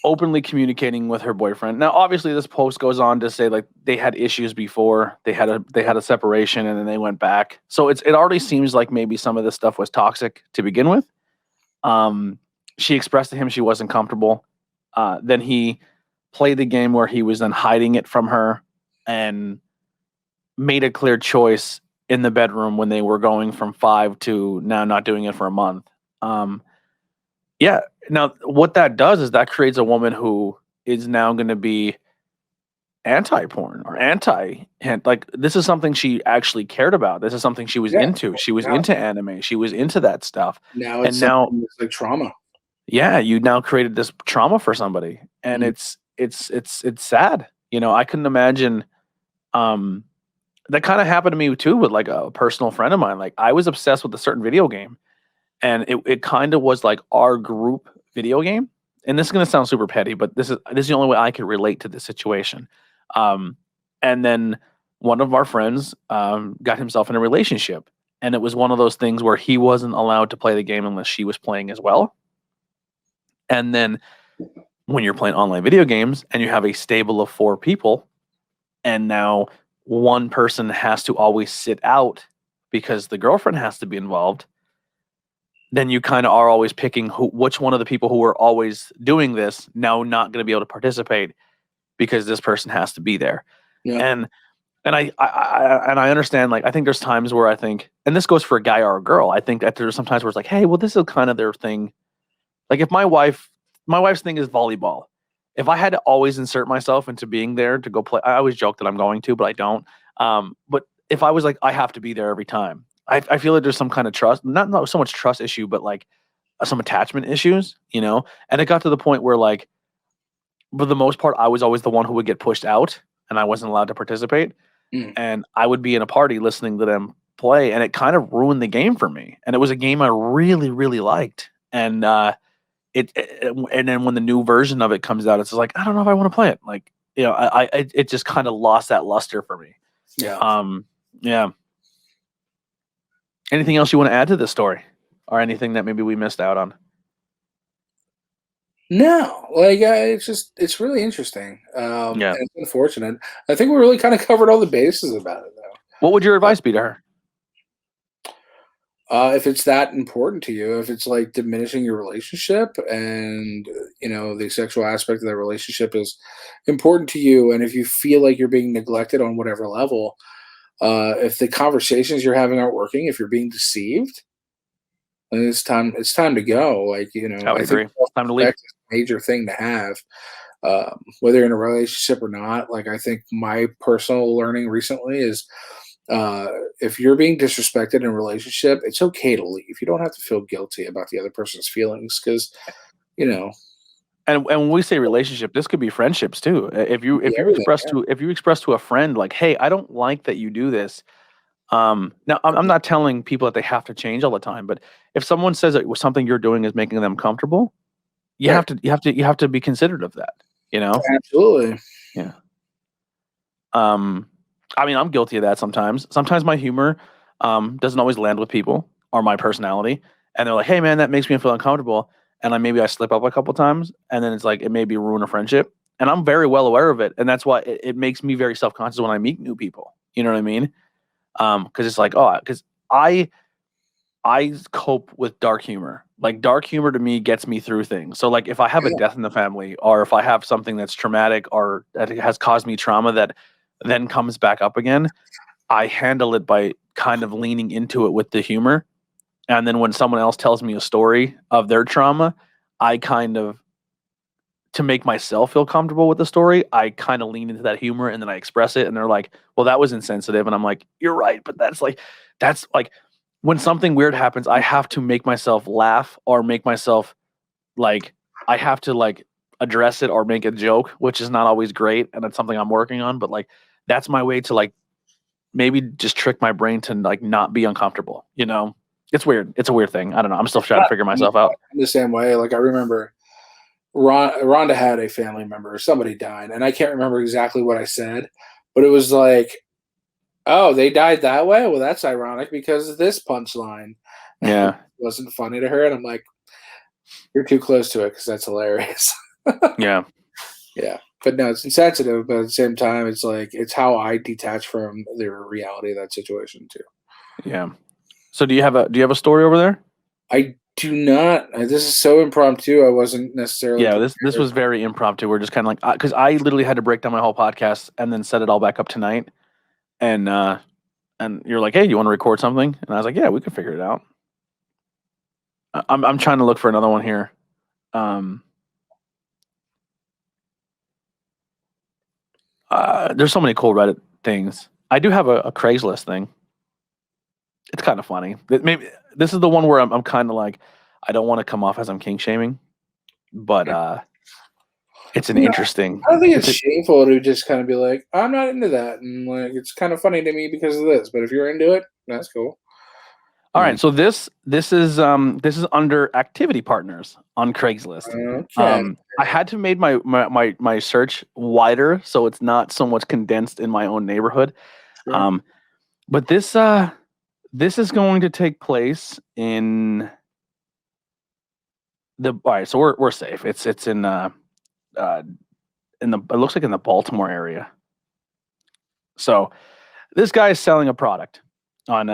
openly communicating with her boyfriend. Now, obviously, this post goes on to say like they had issues before, they had a separation, and then they went back. So it already seems like maybe some of this stuff was toxic to begin with. She expressed to him she wasn't comfortable. Then he played the game where he was then hiding it from her and made a clear choice in the bedroom when they were going from 5 to now not doing it for a month. Now what that does is that creates a woman who is now going to be anti-porn or like this is something she actually cared about. This is something she was into. She was into anime. She was into that stuff. It's like trauma. Yeah, you now created this trauma for somebody, and it's sad. I couldn't imagine. That kind of happened to me too with like a personal friend of mine. Like I was obsessed with a certain video game, and it kind of was like our group video game. and this is going to sound super petty, but this is the only way I can relate to this situation. And then one of our friends got himself in a relationship, and it was one of those things where he wasn't allowed to play the game unless she was playing as well. And then when you're playing online video games and you have a stable of 4 people, and now one person has to always sit out because the girlfriend has to be involved, then you kind of are always picking which one of the people who are always doing this now not going to be able to participate because this person has to be there. Yeah. And I understand, like, I think there's times where I think, and this goes for a guy or a girl, I think that there's sometimes where it's like, hey, well, this is kind of their thing. Like, if my wife's thing is volleyball, if I had to always insert myself into being there to go play, I always joke that I'm going to, but I don't. But if I was like, I have to be there every time, I feel like there's some kind of trust, not so much trust issue, but like some attachment issues, you know? And it got to the point where, like, for the most part, I was always the one who would get pushed out and I wasn't allowed to participate. And I would be in a party listening to them play, and it kind of ruined the game for me. And it was a game I really, really liked. And and then when the new version of it comes out, it's like, I don't know if I want to play it. Like, you know, it just kind of lost that luster for me. Yeah. Yeah. Anything else you want to add to this story, or anything that maybe we missed out on? No, like it's really interesting. And it's unfortunate. I think we really kind of covered all the bases about it, though. What would your advice be to her? If it's that important to you, if it's like diminishing your relationship, and you know the sexual aspect of that relationship is important to you, and if you feel like you're being neglected on whatever level, if the conversations you're having aren't working, if you're being deceived, then it's time to go. Like, you know, I would agree. It's time to leave. It's a major thing to have, whether you're in a relationship or not. Like, I think my personal learning recently is, if you're being disrespected in a relationship, it's okay to leave. You don't have to feel guilty about the other person's feelings, because, you know. And when we say relationship, this could be friendships too. If you express to a friend, like, hey, I don't like that you do this. Now I'm not telling people that they have to change all the time, but if someone says that something you're doing is making them comfortable, you have to be considerate of that, you know? Absolutely. Yeah. I mean, I'm guilty of that sometimes. Sometimes my humor doesn't always land with people, or my personality, and they're like, hey man, that makes me feel uncomfortable. And maybe I slip up a couple times, and then it's like, it maybe ruin a friendship. And I'm very well aware of it. And that's why it makes me very self-conscious when I meet new people. You know what I mean? Because it's like, because I cope with dark humor. Like, dark humor to me gets me through things. So like, if I have a death in the family, or if I have something that's traumatic or that has caused me trauma that then comes back up again, I handle it by kind of leaning into it with the humor. And then when someone else tells me a story of their trauma, I kind of, to make myself feel comfortable with the story, I kind of lean into that humor, and then I express it, and they're like, well, that was insensitive. And I'm like, you're right. But that's like when something weird happens, I have to make myself laugh, or make myself like, I have to like address it or make a joke, which is not always great. And that's something I'm working on, but like, that's my way to like, maybe just trick my brain to like not be uncomfortable, you know? It's weird. It's a weird thing. I don't know. I'm still trying to figure myself out. I'm the same way. Like, I remember Rhonda had a family member, somebody died, and I can't remember exactly what I said, but it was like, oh, they died that way? Well, that's ironic because of this punchline. Yeah. It wasn't funny to her, and I'm like, you're too close to it, because that's hilarious. Yeah. Yeah. But no, it's insensitive, but at the same time, it's like, it's how I detach from the reality of that situation too. Yeah. So do you have a story over there? I do not. This is so impromptu. I wasn't necessarily. Yeah, this was very impromptu. We're just kind of like, because I literally had to break down my whole podcast and then set it all back up tonight. And you're like, hey, you want to record something? And I was like, yeah, we could figure it out. I'm trying to look for another one here. There's so many cool Reddit things. I do have a Craigslist thing. It's kind of funny. Maybe this is the one where I'm kind of like, I don't want to come off as I'm kink shaming, but it's an interesting. I don't think it's shameful to just kind of be like, I'm not into that, and like, it's kind of funny to me because of this. But if you're into it, that's cool. All right, so this is under activity partners on Craigslist. Okay. I had to make my search wider so it's not so much condensed in my own neighborhood. Sure. But this is going to take place in all right, so we're safe. It's in the it looks like in the Baltimore area. So this guy is selling a product on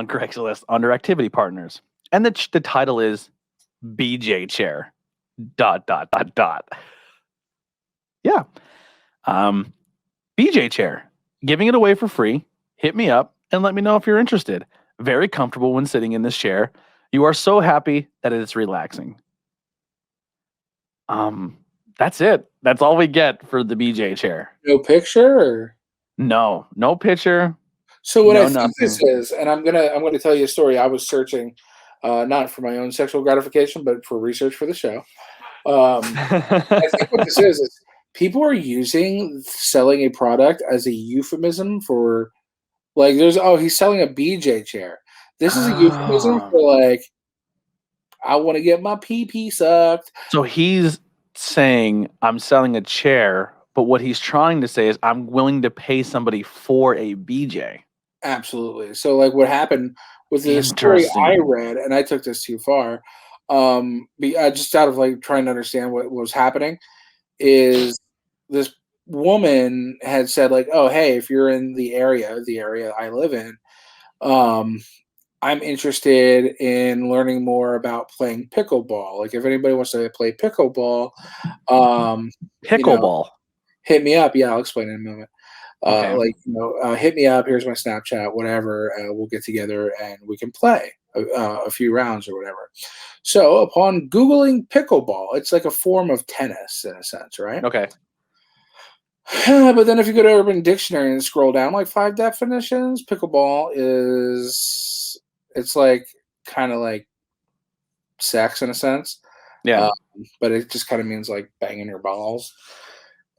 Craigslist under activity partners, and the title is BJ chair. ... Yeah. BJ chair. Giving it away for free. Hit me up and let me know if you're interested. Very comfortable when sitting in this chair. You are so happy that it is relaxing. That's it. That's all we get for the BJ chair. No picture or? No picture. So what no I think nothing. this is, and I'm gonna tell you a story. I was searching, not for my own sexual gratification, but for research for the show. I think what this is people are using selling a product as a euphemism for, like, he's selling a BJ chair. This is a euphemism for, like, I want to get my pee sucked. So he's saying I'm selling a chair, but what he's trying to say is I'm willing to pay somebody for a BJ. Absolutely. So, like, what happened with the story I read, and I took this too far, just out of, like, trying to understand what was happening, is this woman had said, like, oh, hey, if you're in the area I live in, I'm interested in learning more about playing pickleball. Like, if anybody wants to play pickleball, hit me up. Yeah, I'll explain in a moment. Okay. Hit me up. Here's my Snapchat, whatever. We'll get together and we can play a few rounds or whatever. So upon Googling pickleball, it's like a form of tennis in a sense, right? Okay. But then if you go to Urban Dictionary and scroll down like 5 definitions, pickleball it's like kind of like sex in a sense. Yeah. But it just kind of means like banging your balls.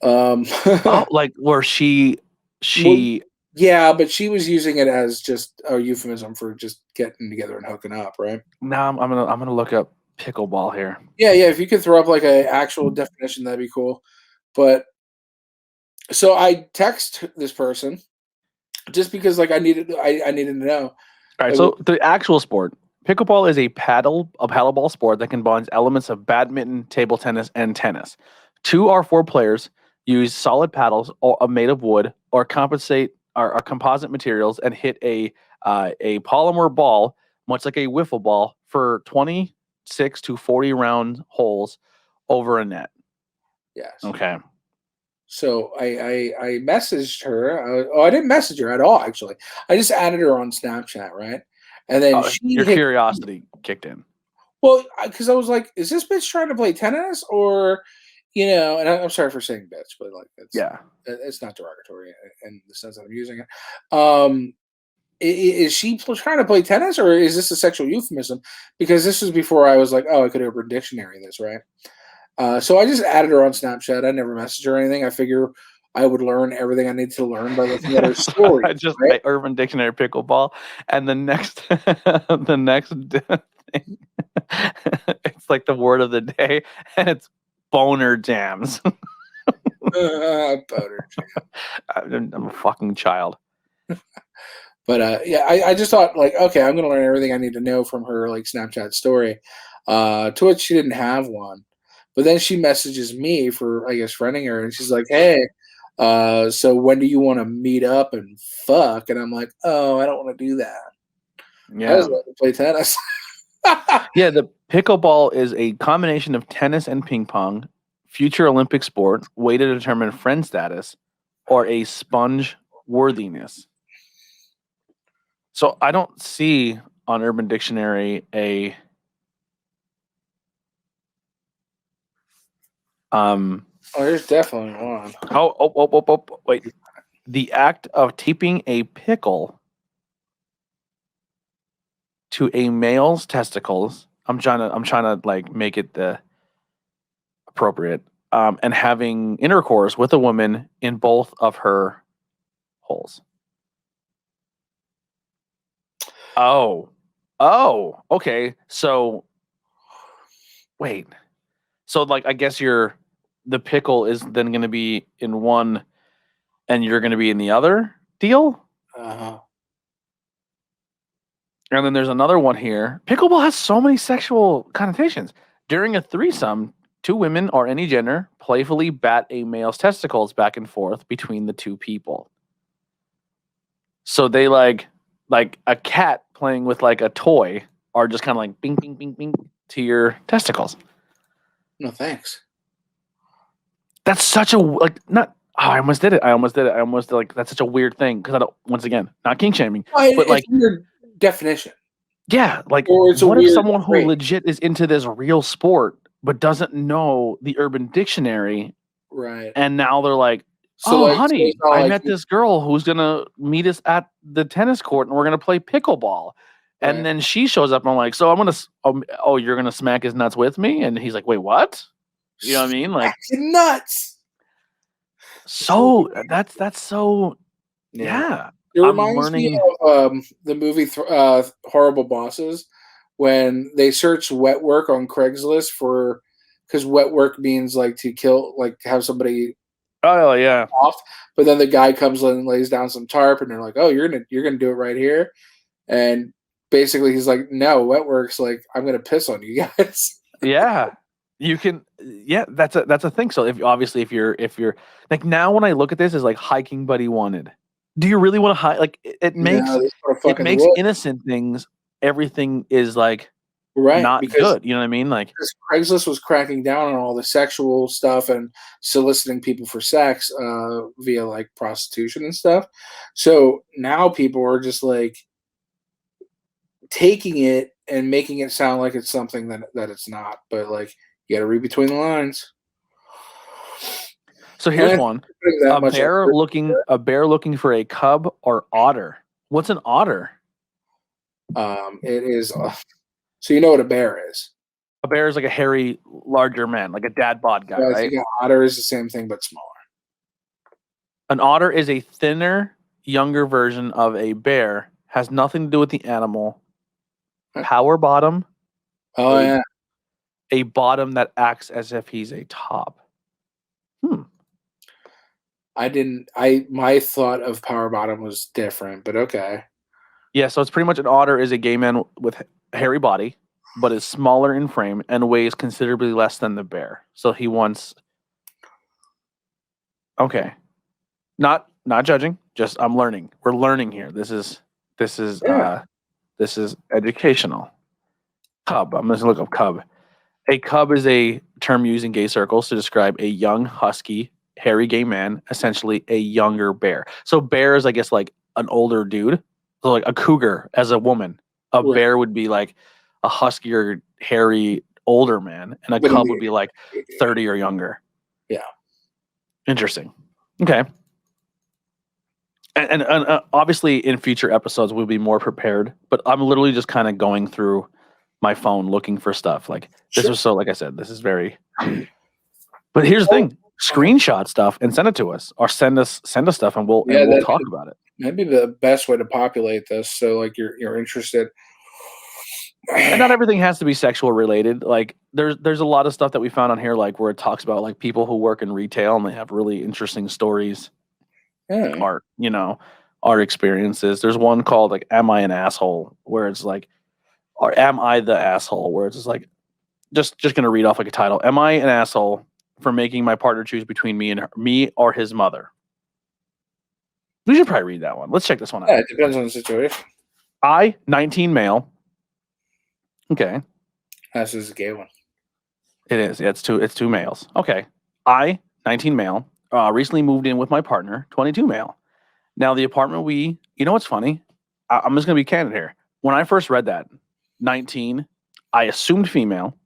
Like where she well, yeah, but she was using it as just a euphemism for just getting together and hooking up, right? Now I'm gonna look up pickleball here. Yeah. If you could throw up like an actual definition, that'd be cool. But so I text this person just because, like, I needed to know. All right. So the actual sport, pickleball, is a paddleball sport that combines elements of badminton, table tennis, and tennis. 2 or 4 players use solid paddles made of wood or composite materials and hit a polymer ball, much like a wiffle ball, for 26 to 40 round holes over a net. Yes. Okay. So I messaged her. I didn't message her at all, actually. I just added her on Snapchat, right? And then your curiosity kicked in. Well, because I was like, is this bitch trying to play tennis or, and I'm sorry for saying bitch, but like, it's not derogatory in the sense that I'm using it. Is she trying to play tennis or is this a sexual euphemism? Because this was before I was like, oh, I could Urban Dictionary this, right? So I just added her on Snapchat. I never messaged her or anything. I figure I would learn everything I need to learn by looking at her story. I just write Urban Dictionary pickleball, and the next thing, it's like the word of the day, and it's boner jams. Boner jam. I'm a fucking child. But I just thought, like, okay, I'm gonna learn everything I need to know from her, like, Snapchat story. To which she didn't have one. But then she messages me for, I guess, friending her, and she's like, hey, so when do you want to meet up and fuck? And I'm like, oh, I don't want to do that. Yeah. I just want to play tennis. Yeah, the pickleball is a combination of tennis and ping pong, future Olympic sport, way to determine friend status, or a sponge worthiness. So I don't see on Urban Dictionary a there's definitely one. Wait. The act of taping a pickle to a male's testicles. I'm trying to like make it the appropriate. And having intercourse with a woman in both of her holes. Oh, Oh, okay. So, wait. So, like, I guess the pickle is then going to be in one, and you're going to be in the other deal. Uh-huh. And then there's another one here. Pickleball has so many sexual connotations. During a threesome, two women or any gender playfully bat a male's testicles back and forth between the two people. So they like a cat playing with like a toy, are just kind of like bing, bing, bing, bing to your testicles. No thanks. That's such a I almost did it. That's such a weird thing because I don't. Once again, not kink shaming, but like your definition. Yeah, like Or it's what a if weird someone who trait. legit is into this real sport but doesn't know the Urban Dictionary, Right. and now they're like, So, "Oh, like, honey, it's not I like met this girl who's gonna meet us at the tennis court, and we're gonna play pickleball." Right. And then she shows up, and I'm like, "So I'm gonna, oh, you're gonna smack his nuts with me?" And he's like, "Wait, what?" You know what I mean? Like, nuts. so that's so yeah. It I'm reminds me learning. of the movie Horrible Bosses, when they search wet work on Craigslist because wet work means like to kill, like have somebody Oh yeah. off. But then the guy comes in and lays down some tarp, and they're like, "Oh, you're gonna do it right here," and basically he's like, "No, wet work's like I'm gonna piss on you guys." Yeah. You can, yeah, that's a thing. So if you're like, now when I look at this as like hiking buddy wanted, do you really want to hike? Like it makes No, that's what I fucking would. innocent things, everything is like Right, not because good. You know what I mean? Like, Craigslist was cracking down on all the sexual stuff and soliciting people for sex via like prostitution and stuff. So now people are just like taking it and making it sound like it's something that it's not. But like you got to read between the lines. so here's And one: that a much bear looking for a cub or otter. What's an otter? It is. So you know what a bear is. A bear is like a hairy, larger man, like a dad bod guy, So I right? think an otter is the same thing but smaller. An otter is a thinner, younger version of a bear. Has nothing to do with the animal. Power bottom. Oh yeah. A bottom that acts as if he's a top. My thought of power bottom was different, but okay. Yeah, so it's pretty much an otter is a gay man with a hairy body, but is smaller in frame and weighs considerably less than the bear. So he wants. Okay, not judging. Just I'm learning. We're learning here. This is educational. Cub. I'm just gonna look up cub. A cub is a term used in gay circles to describe a young, husky, hairy gay man, essentially a younger bear. So bear is, I guess, like an older dude. So like a cougar as a woman. A Right. bear would be like a huskier, hairy, older man, and a cub would be like 30 or younger. Yeah. Interesting. Okay. And obviously in future episodes we'll be more prepared, but I'm literally just kind of going through my phone looking for stuff. Like this was so, like I said, this is very. But here's the thing: screenshot stuff and send it to us, or send us stuff, and we'll talk about it. Maybe the best way to populate this, so like you're interested. And not everything has to be sexual related. Like there's a lot of stuff that we found on here, like where it talks about like people who work in retail and they have really interesting stories. Yeah. Our experiences. There's one called like "Am I an Asshole?" where it's like, or "Am I the Asshole?" where it's just like, just gonna read off like a title. Am I an asshole for making my partner choose between me or his mother? We should probably read that one. Let's check this one out. Yeah, it depends on the situation. I, 19 male. Okay. This is a gay one. It is. Yeah, it's two males. Okay. I, 19 male, recently moved in with my partner, 22 male. Now the apartment you know what's funny? I'm just gonna be candid here. When I first read that, 19, I assumed female,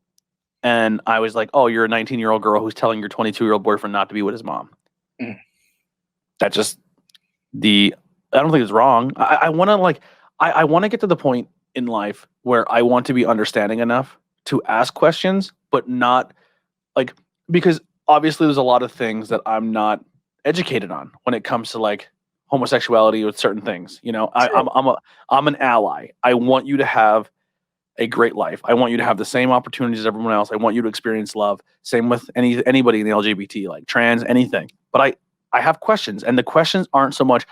and I was like, "Oh, you're a 19-year-old girl who's telling your 22-year-old boyfriend not to be with his mom." That just I don't think it's wrong. I want to I want to get to the point in life where I want to be understanding enough to ask questions, but not like, because obviously there's a lot of things that I'm not educated on when it comes to like homosexuality with certain things. You know, Sure. I'm an ally. I want you to have a great life. I want you to have the same opportunities as everyone else. I want you to experience love. Same with anybody in the LGBT, like trans, anything. But I have questions, and the questions aren't so much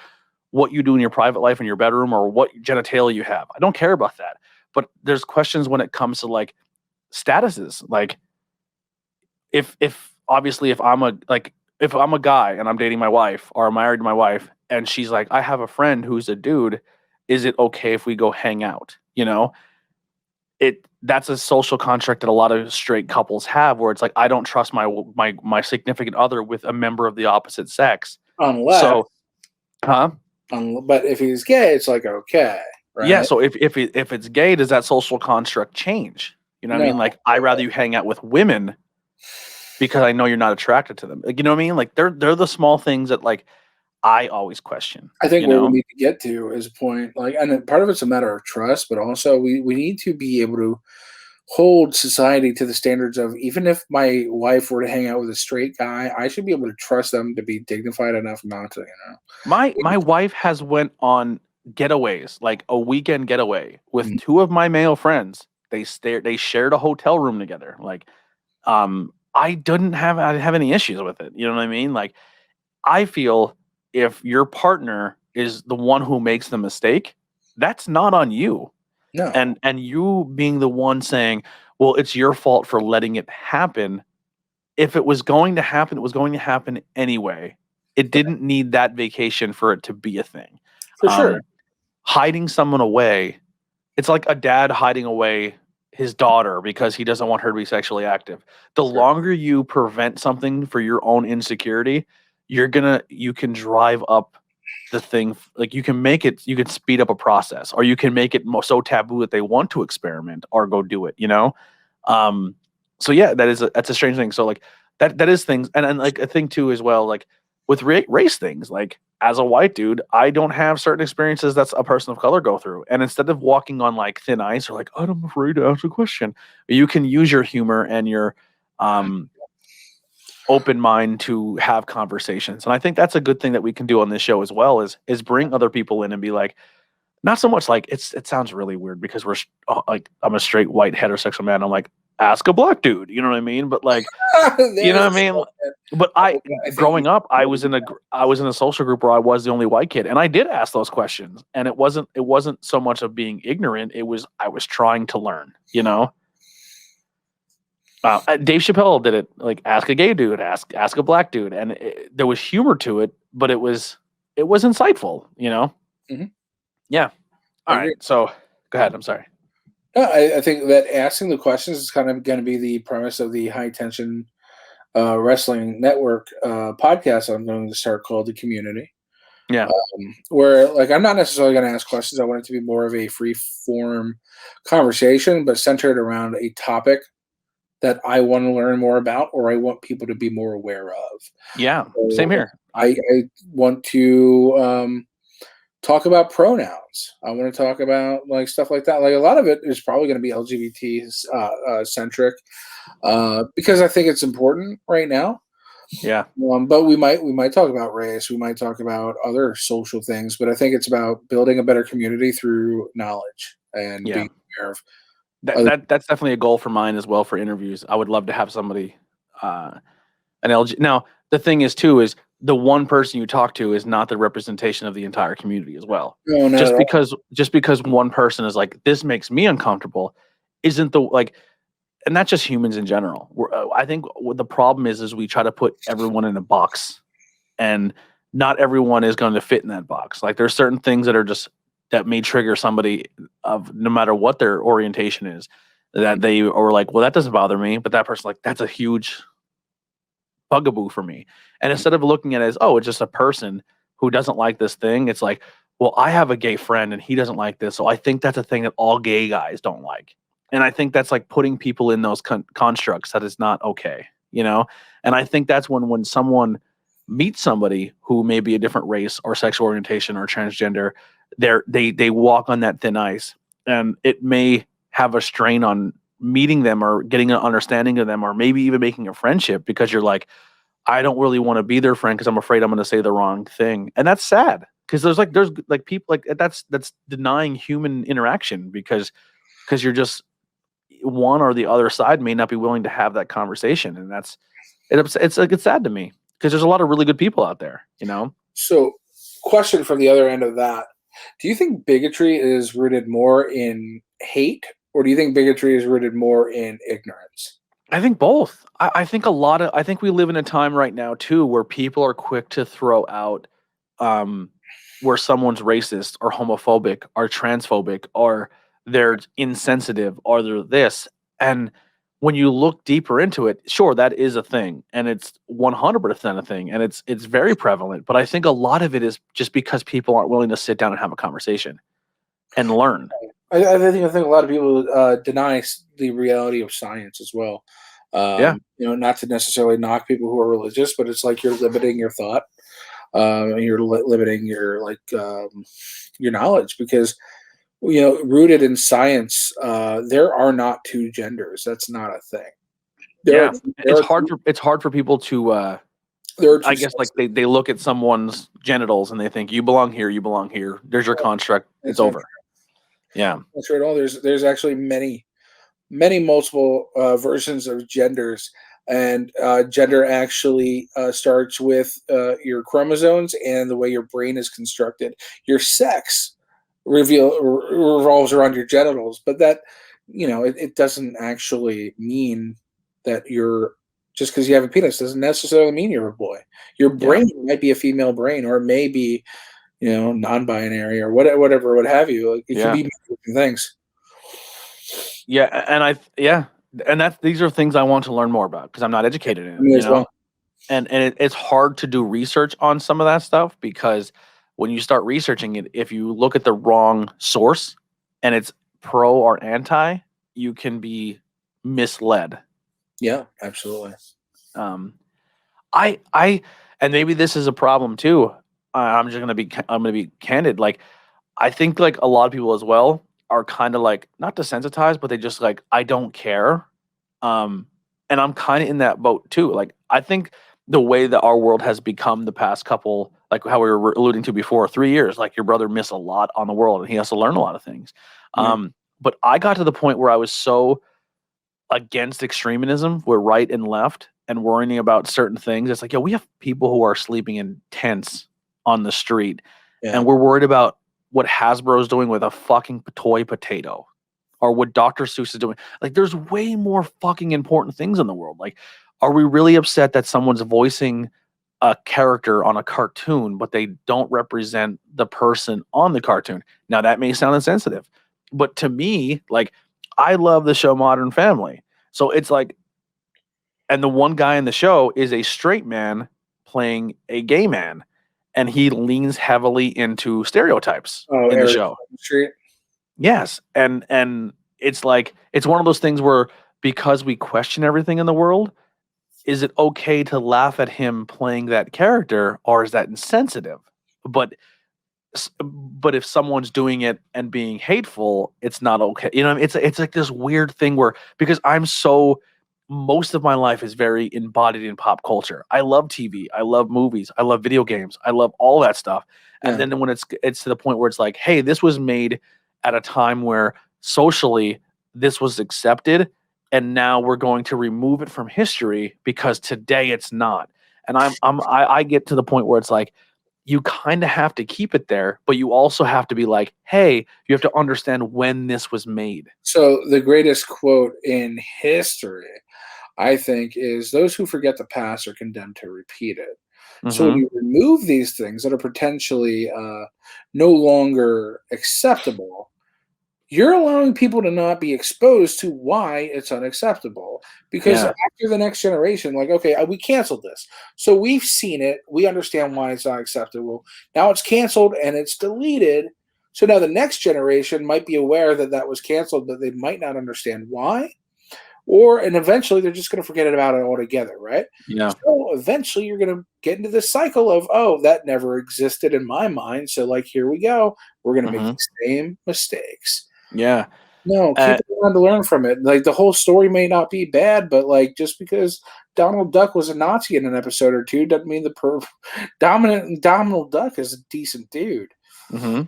what you do in your private life in your bedroom or what genitalia you have. I don't care about that. But there's questions when it comes to like statuses. Like if obviously if I'm a guy and I'm dating my wife or I'm married to my wife and she's like, I have a friend who's a dude, is it okay if we go hang out? You know? That's a social contract that a lot of straight couples have where it's like, I don't trust my significant other with a member of the opposite sex. Unless, but if he's gay, it's like, okay. Right? Yeah. So if it's gay, does that social construct change? You know what I mean? Like, I'd rather you hang out with women because I know you're not attracted to them. Like, you know what I mean? Like they're the small things that like I always question. I think what we need to get to is a point, like, and part of it's a matter of trust, but also we need to be able to hold society to the standards of, even if my wife were to hang out with a straight guy, I should be able to trust them to be dignified enough not to, My wife has went on getaways, like a weekend getaway with two of my male friends. They shared a hotel room together. Like, I didn't have any issues with it. You know what I mean? Like, I feel if your partner is the one who makes the mistake, that's not on you. No. And you being the one saying, well, it's your fault for letting it happen. If it was going to happen, it was going to happen anyway. It didn't need that vacation for it to be a thing. For sure. Hiding someone away, it's like a dad hiding away his daughter because he doesn't want her to be sexually active. The longer you prevent something for your own insecurity, you can drive up the thing. Like you can speed up a process, or you can make it so taboo that they want to experiment or go do it, So yeah, that's a strange thing. So like that is things. And like a thing too, as well, like with race things, like as a white dude, I don't have certain experiences that's a person of color go through. And instead of walking on like thin ice or like, oh, I'm afraid to ask a question, you can use your humor and your, open mind to have conversations. And I think that's a good thing that we can do on this show as well, is bring other people in and be like, not so much like it sounds really weird because we're like, I'm a straight white heterosexual man. I'm like, ask a black dude, you know what I mean? But like, you know what I mean? But growing up, I was in a social group where I was the only white kid, and I did ask those questions, and it wasn't so much of being ignorant. I was trying to learn, Dave Chappelle did it, like ask a gay dude, ask a black dude, and there was humor to it, but it was insightful, Mm-hmm. Yeah. All right. So go ahead. I'm sorry. I think that asking the questions is kind of going to be the premise of the High Tension Wrestling Network podcast I'm going to start, called The Community. Yeah. Where like I'm not necessarily going to ask questions. I want it to be more of a free form conversation, but centered around a topic that I want to learn more about, or I want people to be more aware of. Yeah, so same here. I want to talk about pronouns. I want to talk about like stuff like that. Like a lot of it is probably going to be LGBT centric because I think it's important right now. Yeah. But we might talk about race. We might talk about other social things. But I think it's about building a better community through knowledge and being aware of. That's definitely a goal for mine as well for interviews. I would love to have somebody, an LG. Now, the thing is too, is the one person you talk to is not the representation of the entire community as well. No, just because one person is like, this makes me uncomfortable, isn't the like, and that's just humans in general. I think what the problem is we try to put everyone in a box, and not everyone is going to fit in that box. Like there's certain things that may trigger somebody of no matter what their orientation is, that they are like, well, that doesn't bother me. But that person's like, that's a huge bugaboo for me. And instead of looking at it as, oh, it's just a person who doesn't like this thing, it's like, well, I have a gay friend and he doesn't like this. So I think that's a thing that all gay guys don't like. And I think that's like putting people in those constructs that is not okay, And I think that's when someone meets somebody who may be a different race or sexual orientation or transgender, they walk on that thin ice, and it may have a strain on meeting them or getting an understanding of them, or maybe even making a friendship, because you're like, I don't really want to be their friend because I'm afraid I'm going to say the wrong thing. And that's sad, because there's people like that's denying human interaction, because you're just one or the other side may not be willing to have that conversation, and it's sad to me because there's a lot of really good people out there, you know. So, question from the other end of that: do you think bigotry is rooted more in hate, or do you think bigotry is rooted more in ignorance? I think both. I think I think we live in a time right now too where people are quick to throw out where someone's racist or homophobic or transphobic or they're insensitive or they're this. And when you look deeper into it, sure, that is a thing, and it's 100% a thing, and it's very prevalent. But I think a lot of it is just because people aren't willing to sit down and have a conversation and learn. I think a lot of people deny the reality of science as well. You know, not to necessarily knock people who are religious, but it's like you're limiting your thought. You're limiting your your knowledge because, you know, rooted in science, there are not two genders. That's not a thing. It's hard for people to. I guess like they look at someone's genitals and they think you belong here, you belong here. There's your construct. It's over. Yeah, that's right. There's actually many multiple versions of genders. And gender actually starts with your chromosomes and the way your brain is constructed. Your sex revolves around your genitals, but that, you know, it doesn't actually mean that you're just because you have a penis doesn't necessarily mean you're a boy. Your brain might be a female brain, or it may be, you know, non-binary or whatever, what have you. Like, it can be different things. And these are things I want to learn more about because I'm not educated in it, you know? Well. And it's hard to do research on some of that stuff because when you start researching it, if you look at the wrong source and it's pro or anti, you can be misled. Yeah, absolutely. And maybe this is a problem too. I'm gonna be candid. Like, I think like a lot of people as well are kind of like not desensitized, but they just like, I don't care. And I'm kind of in that boat too. Like, I think the way that our world has become the past couple, like how we were alluding to before, 3 years, like your brother missed a lot on the world and he has to learn a lot of things. But I got to the point where I was so against extremism, we're right and left and worrying about certain things. It's like, we have people who are sleeping in tents on the street and we're worried about what Hasbro's doing with a fucking toy potato or what Dr. Seuss is doing. Like, there's way more fucking important things in the world. Like, are we really upset that someone's voicing a character on a cartoon, but they don't represent the person on the cartoon? Now, that may sound insensitive, but to me, like, I love the show Modern Family. So it's like, and the one guy in the show is a straight man playing a gay man. And he leans heavily into stereotypes in the show. Street. Yes. And it's like, it's one of those things where because we question everything in the world, is it okay to laugh at him playing that character or is that insensitive? But if someone's doing it and being hateful, it's not okay. You know, it's like this weird thing where, because most of my life is very embodied in pop culture. I love TV. I love movies. I love video games. I love all that stuff. And then when it's to the point where it's like, hey, this was made at a time where socially this was accepted, and now we're going to remove it from history because today it's not. And I get to the point where it's like, you kind of have to keep it there, but you also have to be like, hey, you have to understand when this was made. So the greatest quote in history, I think, is those who forget the past are condemned to repeat it. Mm-hmm. So when you remove these things that are potentially no longer acceptable, you're allowing people to not be exposed to why it's unacceptable. Because after the next generation, like, okay, we canceled this. So we've seen it. We understand why it's not acceptable. Now it's canceled and it's deleted. So now the next generation might be aware that that was canceled, but they might not understand why. And eventually they're just going to forget about it altogether, right? Yeah. So eventually you're going to get into this cycle of, oh, that never existed in my mind. So, like, here we go. We're going to make the same mistakes. Yeah. No, keep on to learn from it. Like, the whole story may not be bad, but like, just because Donald Duck was a Nazi in an episode or two doesn't mean dominant Donald Duck is a decent dude. Mm-hmm.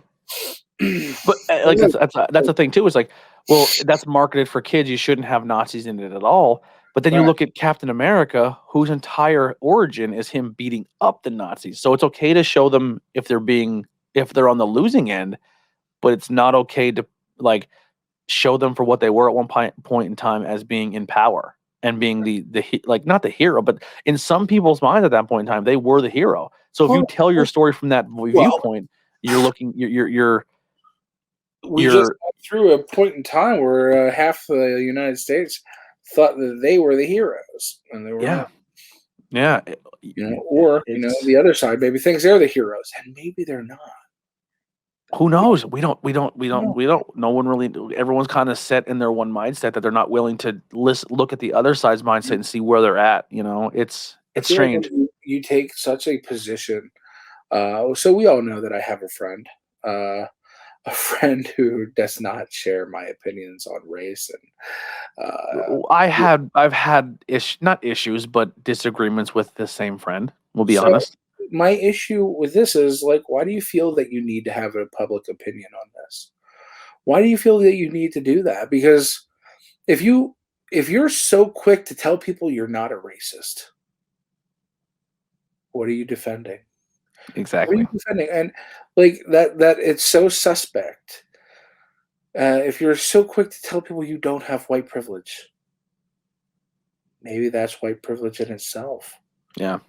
But like that's the thing too. Is like, Well, that's marketed for kids. You shouldn't have Nazis in it at all. But then you Right. look at Captain America, whose entire origin is him beating up the Nazis. So it's okay to show them if they're on the losing end, but it's not okay to like show them for what they were at one point in time as being in power and being like not the hero, but in some people's minds at that point in time, they were the hero. So if you tell your story from that viewpoint, you're we just went through a point in time where half the United States thought that they were the heroes, and they were not. Yeah. Or the other side maybe thinks they're the heroes, and maybe they're not. Who knows? We don't. No one really. Everyone's kind of set in their one mindset that they're not willing to look at the other side's mindset and see where they're at. It's strange. Like you take such a position. So we all know that I have a friend who does not share my opinions on race, and I've had not issues, but disagreements with the same friend. We'll be honest. My issue with this is like, why do you feel that you need to have a public opinion on this? Why do you feel that you need to do that? Because if you're so quick to tell people you're not a racist, what are you defending? Exactly. What are you defending? And like that it's so suspect. If you're so quick to tell people you don't have white privilege, maybe that's white privilege in itself. Yeah.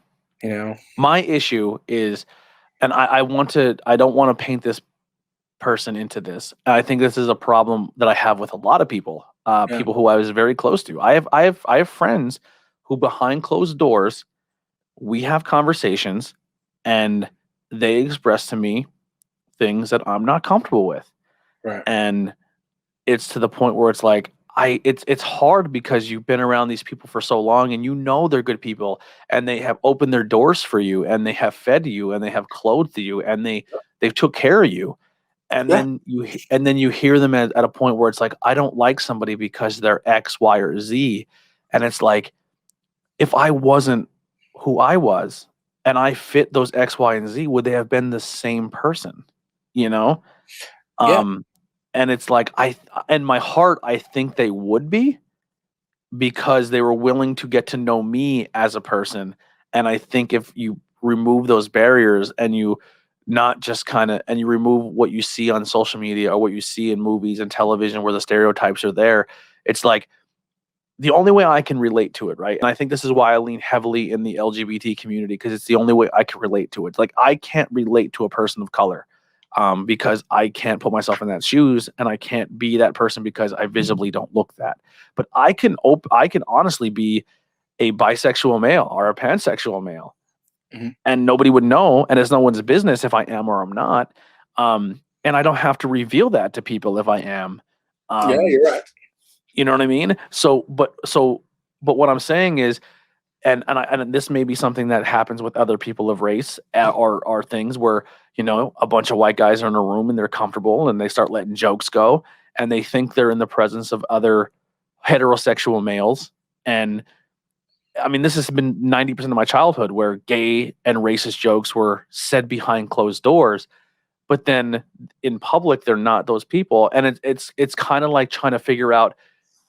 My issue is, and I don't want to paint this person into this. I think this is a problem that I have with a lot of people, people who I was very close to. I have friends who behind closed doors, we have conversations and they express to me things that I'm not comfortable with. Right. And it's to the point where it's like, it's hard because you've been around these people for so long and they're good people and they have opened their doors for you and they have fed you and they have clothed you and they've took care of you. And then you hear them at a point where it's like, I don't like somebody because they're X, Y, or Z. And it's like, if I wasn't who I was and I fit those X, Y, and Z, would they have been the same person? And it's like, in my heart, I think they would be because they were willing to get to know me as a person. And I think if you remove those barriers and you not just and you remove what you see on social media or what you see in movies and television where the stereotypes are there, it's like the only way I can relate to it, right? And I think this is why I lean heavily in the LGBT community because it's the only way I can relate to it. It's like I can't relate to a person of color. Because I can't put myself in that shoes and I can't be that person because I visibly don't look that. But I can honestly be a bisexual male or a pansexual male. Mm-hmm. And nobody would know, and it's no one's business if I am or I'm not. And I don't have to reveal that to people if I am. Yeah, you're right. You know what I mean? But what I'm saying is, and this may be something that happens with other people of race or things where, a bunch of white guys are in a room and they're comfortable and they start letting jokes go and they think they're in the presence of other heterosexual males. And I mean, this has been 90% of my childhood where gay and racist jokes were said behind closed doors, but then in public, they're not those people. And it's kind of like trying to figure out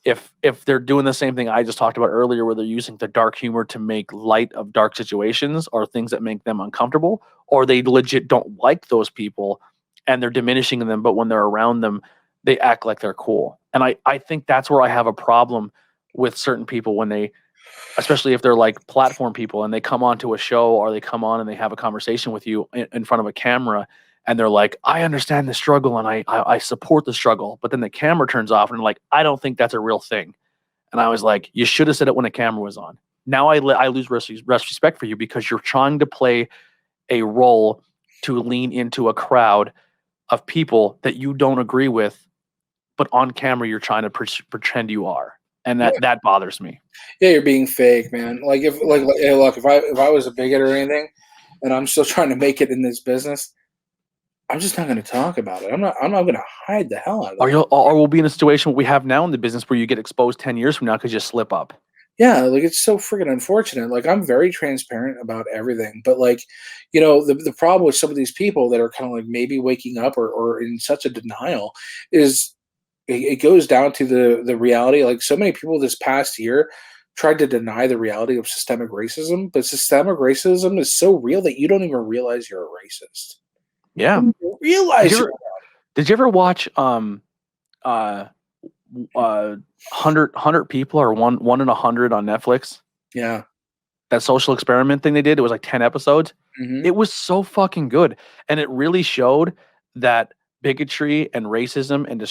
if they're doing the same thing I just talked about earlier, where they're using the dark humor to make light of dark situations or things that make them uncomfortable, or they legit don't like those people and they're diminishing them, but when they're around them, they act like they're cool. And I think that's where I have a problem with certain people when they, especially if they're like platform people and they come onto a show or they come on and they have a conversation with you in front of a camera and they're like, I understand the struggle and I support the struggle. But then the camera turns off and they're like, I don't think that's a real thing. And I was like, you should have said it when the camera was on. Now I lose respect for you because you're trying to play a role to lean into a crowd of people that you don't agree with, but on camera you're trying to pretend you are. And that bothers me. Yeah, you're being fake, man. Like hey, look, if I was a bigot or anything and I'm still trying to make it in this business, I'm just not going to talk about it. I'm not going to hide the hell out of it. Or we'll be in a situation we have now in the business where you get exposed 10 years from now because you slip up. Yeah, like it's so freaking unfortunate. Like I'm very transparent about everything, but like, the problem with some of these people that are kind of like maybe waking up or in such a denial is it goes down to the reality. Like so many people this past year tried to deny the reality of systemic racism, but systemic racism is so real that you don't even realize you're a racist. Yeah. You realize did you ever watch 100 people or one in 100 on Netflix? Yeah. That social experiment thing they did, it was like 10 episodes. Mm-hmm. It was so fucking good. And it really showed that bigotry and racism and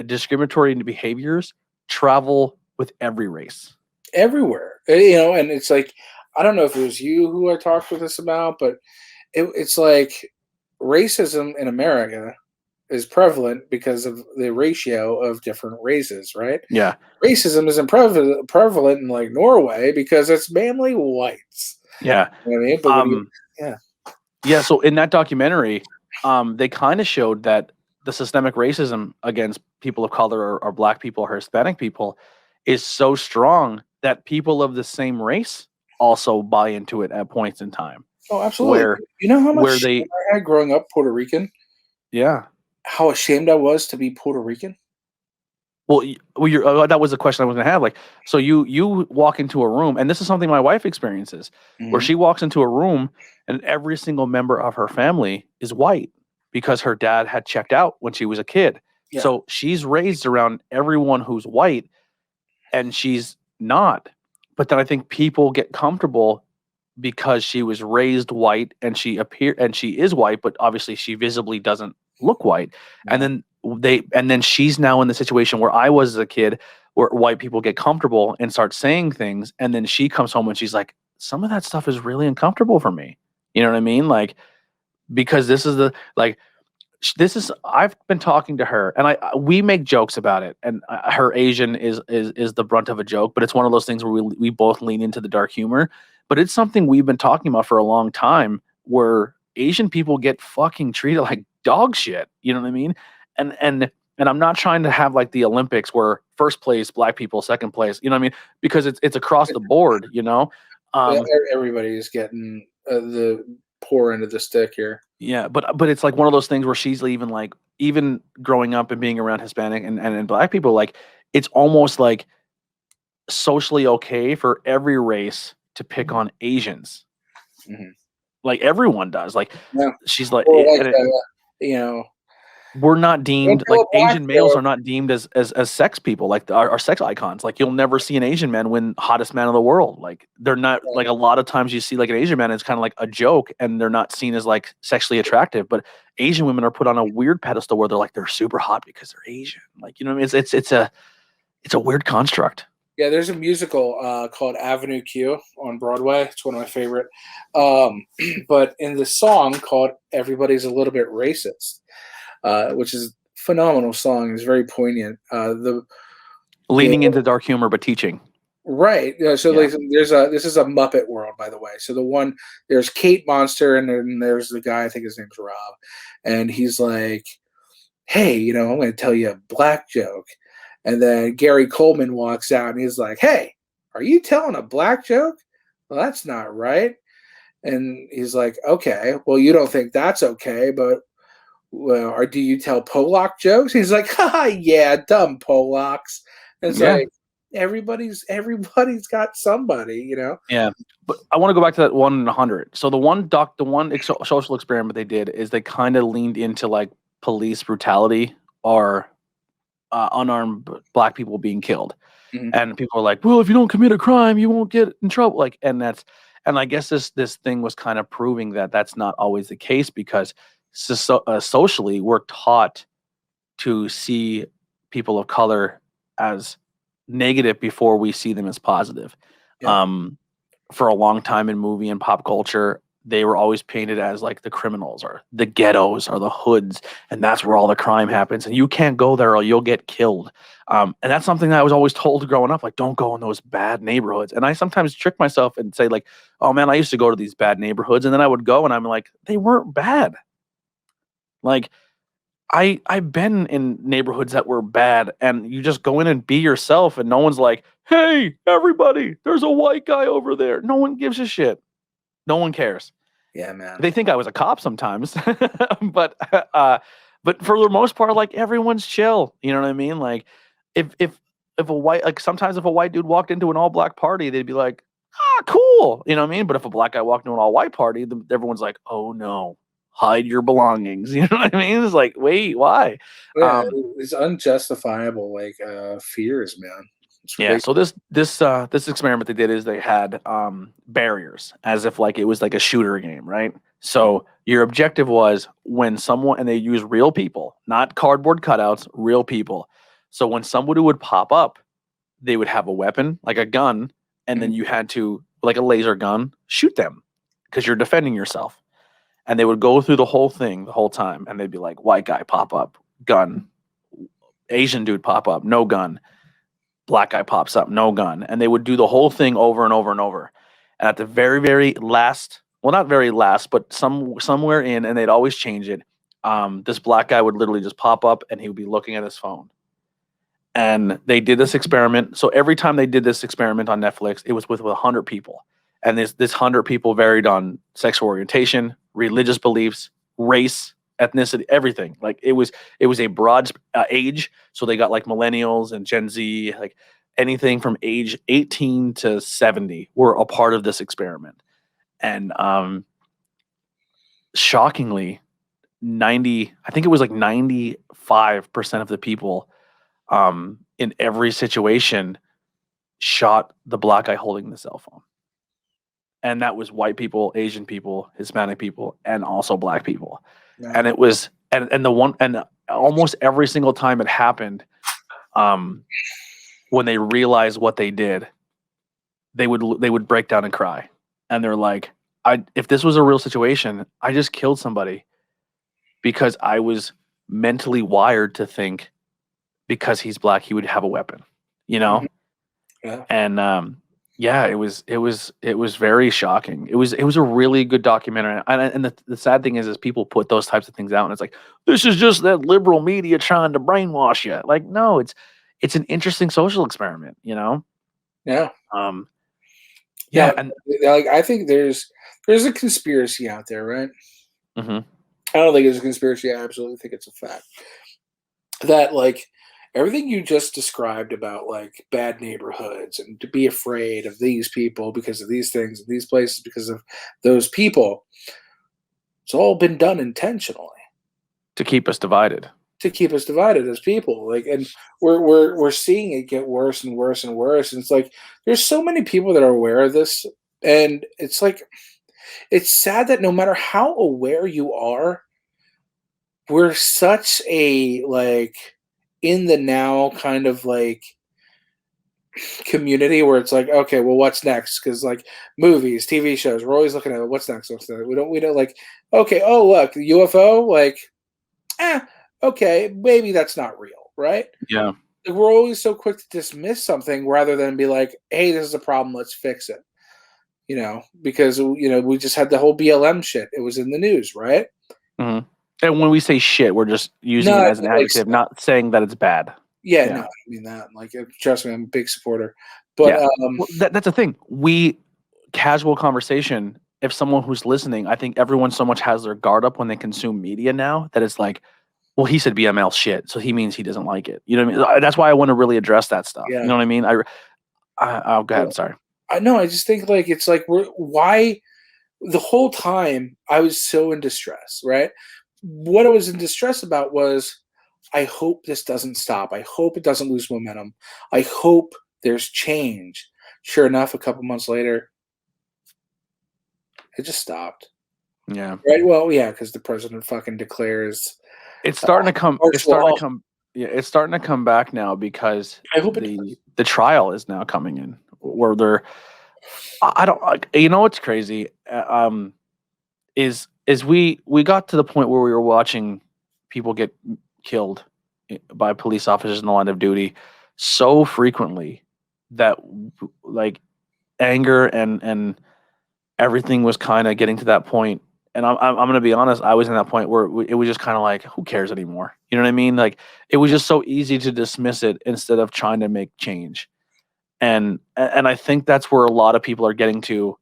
discriminatory behaviors travel with every race. Everywhere. And it's like, I don't know if it was you who I talked with this about, but it's like racism in America is prevalent because of the ratio of different races, right? Yeah. Racism isn't prevalent in like Norway because it's mainly whites. Yeah. You know what I mean? But yeah. So in that documentary, they kind of showed that the systemic racism against people of color or black people or Hispanic people is so strong that people of the same race also buy into it at points in time. Oh, absolutely. You know how much I had growing up Puerto Rican? Yeah. How ashamed I was to be Puerto Rican? Well, that was the question I was going to have. Like, so you walk into a room, and this is something my wife experiences, where she walks into a room, and every single member of her family is white because her dad had checked out when she was a kid. Yeah. So she's raised around everyone who's white, and she's not. But then I think people get comfortable because she was raised white, and she is white, but obviously she visibly doesn't look white. Yeah. And then she's now in the situation where I was as a kid, where white people get comfortable and start saying things, and then she comes home and she's like, some of that stuff is really uncomfortable for me. You know what I mean? Like, because I've been talking to her, and we make jokes about it, and her Asian is the brunt of a joke, but it's one of those things where we both lean into the dark humor. But it's something we've been talking about for a long time, where Asian people get fucking treated like dog shit. You know what I mean? And I'm not trying to have like the Olympics where first place black people, second place. You know what I mean? Because it's across the board. You know, everybody's getting the poor end of the stick here. Yeah, but it's like one of those things where she's even growing up and being around Hispanic and black people, like it's almost like socially okay for every race to pick on Asians. Mm-hmm. Like everyone does. Like she's like, we're not deemed like Asian males are not deemed as sex people, like our sex icons. Like you'll never see an Asian man win hottest man of the world. Like they're not like a lot of times you see like an Asian man, it's kind of like a joke and they're not seen as like sexually attractive. But Asian women are put on a weird pedestal where they're super hot because they're Asian. Like, you know what I mean? It's a weird construct. Yeah, there's a musical called Avenue Q on Broadway. It's one of my favorite. But in the song called Everybody's a Little Bit Racist, which is a phenomenal song. It's very poignant. Leaning into dark humor, but teaching. Right. So like, this is a Muppet world, by the way. So there's Kate Monster, and then there's the guy, I think his name's Rob. And he's like, hey, I'm going to tell you a black joke. And then Gary Coleman walks out and he's like, hey, are you telling a black joke? Well, that's not right. And he's like, okay, well, you don't think that's okay, but or do you tell Polak jokes? He's like, haha, yeah, dumb Polacks. And it's like everybody's got somebody, Yeah, but I want to go back to that 1 in 100. So the one social experiment they did is they kind of leaned into like police brutality or unarmed black people being killed, and people are like, well, if you don't commit a crime, you won't get in trouble. Like, and I guess this thing was kind of proving that that's not always the case because socially we're taught to see people of color as negative before we see them as positive. Yeah. For a long time in movie and pop culture, they were always painted as like the criminals or the ghettos or the hoods, and that's where all the crime happens. And you can't go there or you'll get killed. And that's something that I was always told growing up, like, don't go in those bad neighborhoods. And I sometimes trick myself and say like, oh man, I used to go to these bad neighborhoods, and then I would go and I'm like, they weren't bad. Like, I've been in neighborhoods that were bad, and you just go in and be yourself, and no one's like, hey, everybody, there's a white guy over there. No one gives a shit. No one cares. Yeah, man. They think I was a cop sometimes, but But for the most part, like everyone's chill. You know what I mean? Like if a white, like sometimes if a white dude walked into an all black party, they'd be like, ah, cool. You know what I mean? But if a black guy walked into an all white party, everyone's like, oh no, hide your belongings. You know what I mean? It's like, wait, why? Yeah, it's unjustifiable, like fears, man. Yeah. So this experiment they did is they had barriers, as if like it was like a shooter game, right? So your objective was when someone, and they use real people, not cardboard cutouts, real people. So when somebody would pop up, they would have a weapon, like a gun, and then you had to, like a laser gun, shoot them because you're defending yourself. And they would go through the whole thing the whole time, and they'd be like, white guy pop up, gun. Asian dude pop up, no gun. Black guy pops up, no gun. And they would do the whole thing over and over and over. And at the very, very last, well, not very last, but somewhere in, and they'd always change it, this black guy would literally just pop up and he would be looking at his phone. And they did this experiment. So every time they did this experiment on Netflix, it was with 100 people. And this 100 people varied on sexual orientation, religious beliefs, race, ethnicity, everything. Like it was a broad age. So they got like millennials and Gen Z, like anything from age 18 to 70 were a part of this experiment. And shockingly, I think it was like 95% of the people in every situation shot the black guy holding the cell phone. And that was white people, Asian people, Hispanic people, and also black people. Yeah. And it was, and almost every single time it happened, when they realized what they did, they would break down and cry. And they're like, if this was a real situation, I just killed somebody because I was mentally wired to think because he's black, he would have a weapon, you know? Yeah. And, yeah, it was very shocking. It was a really good documentary. And the sad thing is people put those types of things out and it's like, this is just that liberal media trying to brainwash you. Like, no, it's an interesting social experiment, you know? Yeah. Yeah. And like, I think there's a conspiracy out there, right? Mm-hmm. I don't think it's a conspiracy. I absolutely think it's a fact that like, everything you just described about like bad neighborhoods and to be afraid of these people because of these things, these places because of those people, it's all been done intentionally to keep us divided. To keep us divided as people, like, and we're seeing it get worse and worse and worse. And it's like there's so many people that are aware of this, and it's like it's sad that no matter how aware you are, we're such a like in the now kind of like community where it's like, okay, well, what's next? Because like movies, TV shows, we're always looking at what's next. We don't like, okay, oh look, the UFO, like, okay, maybe that's not real, right? Yeah, like, we're always so quick to dismiss something rather than be like, hey, this is a problem, let's fix it. You know, because we just had the whole BLM shit. It was in the news, right? Mm-hmm. And when we say shit, we're just using it as an adjective, not saying that it's bad. Yeah, no, I mean that. Like, trust me, I'm a big supporter. But well, that's the thing. Casual conversation. If someone who's listening, I think everyone so much has their guard up when they consume media now that it's like, well, he said BML shit, so he means he doesn't like it. You know what I mean? That's why I want to really address that stuff. Yeah. You know what I mean? Go ahead. I'm sorry. I know. I just think like it's like why the whole time I was so in distress, right? What I was in distress about was I hope this doesn't stop. I hope it doesn't lose momentum. I hope there's change. Sure enough, a couple months later, it just stopped. Yeah. Right. Well, yeah, because the president fucking declares. It's starting to come. It's starting to come. Yeah, it's starting to come back now because I hope the trial is now coming in where they're. I don't. You know what's crazy? Is we got to the point where we were watching people get killed by police officers in the line of duty so frequently that like anger and everything was kind of getting to that point. And I'm going to be honest, I was in that point where it was just kind of like, who cares anymore? You know what I mean? Like it was just so easy to dismiss it instead of trying to make change. And I think that's where a lot of people are getting to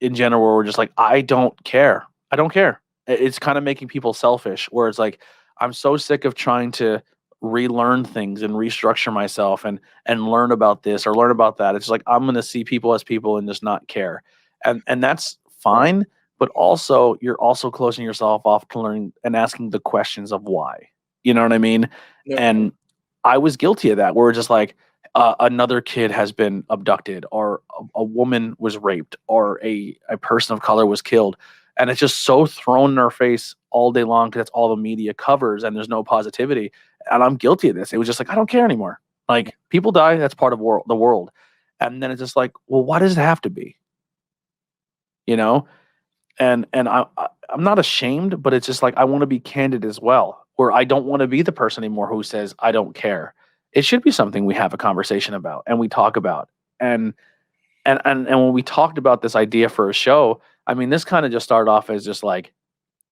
in general, where we're just like, I don't care. I don't care. It's kind of making people selfish, where it's like, I'm so sick of trying to relearn things and restructure myself and learn about this or learn about that. It's like I'm going to see people as people and just not care. And that's fine, but also you're also closing yourself off to learning and asking the questions of why. You know what I mean? Yep. And I was guilty of that, where it's just like another kid has been abducted, or a woman was raped, or a person of color was killed. And it's just so thrown in our face all day long because that's all the media covers and there's no positivity. And I'm guilty of this. It was just like, I don't care anymore. Like, people die, that's part of the world. And then it's just like, well, why does it have to be? You know? And I'm not ashamed, but it's just like, I want to be candid as well, where I don't want to be the person anymore who says, I don't care. It should be something we have a conversation about and we talk about. And when we talked about this idea for a show, I mean, this kind of just started off as just like,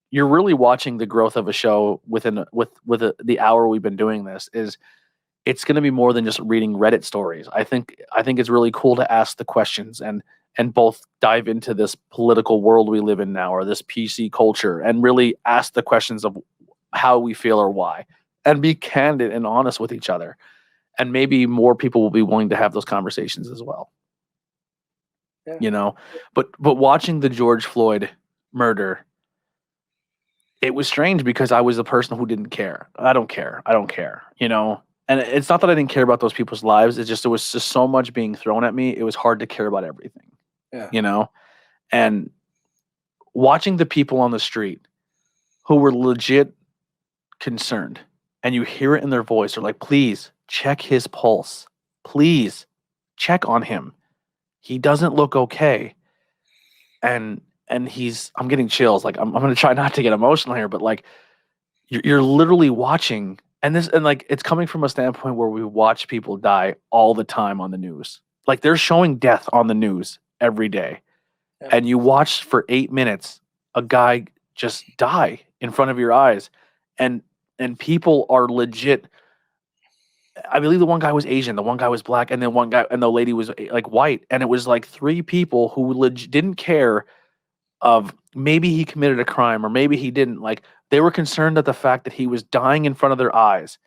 you're really watching the growth of a show with the hour we've been doing this. Is it's going to be more than just reading Reddit stories. I think it's really cool to ask the questions and both dive into this political world we live in now, or this PC culture, and really ask the questions of how we feel or why, and be candid and honest with each other. And maybe more people will be willing to have those conversations as well. Yeah. You know, but watching the George Floyd murder, it was strange because I was the person who didn't care. I don't care. You know, and it's not that I didn't care about those people's lives. It's just, there was just so much being thrown at me. It was hard to care about everything. Yeah. You know, and watching the people on the street who were legit concerned, and you hear it in their voice. They're like, please check his pulse. Please check on him. He doesn't look okay. And I'm getting chills. Like, I'm going to try not to get emotional here, but like, you're literally watching, and like, it's coming from a standpoint where we watch people die all the time on the news. Like, they're showing death on the news every day. Yeah. And you watch for 8 minutes a guy just die in front of your eyes. And people are legit. I believe the one guy was Asian, the one guy was black, and then one guy, and the lady was like white. And it was like 3 people who didn't care of maybe he committed a crime or maybe he didn't. Like, they were concerned at the fact that he was dying in front of their eyes.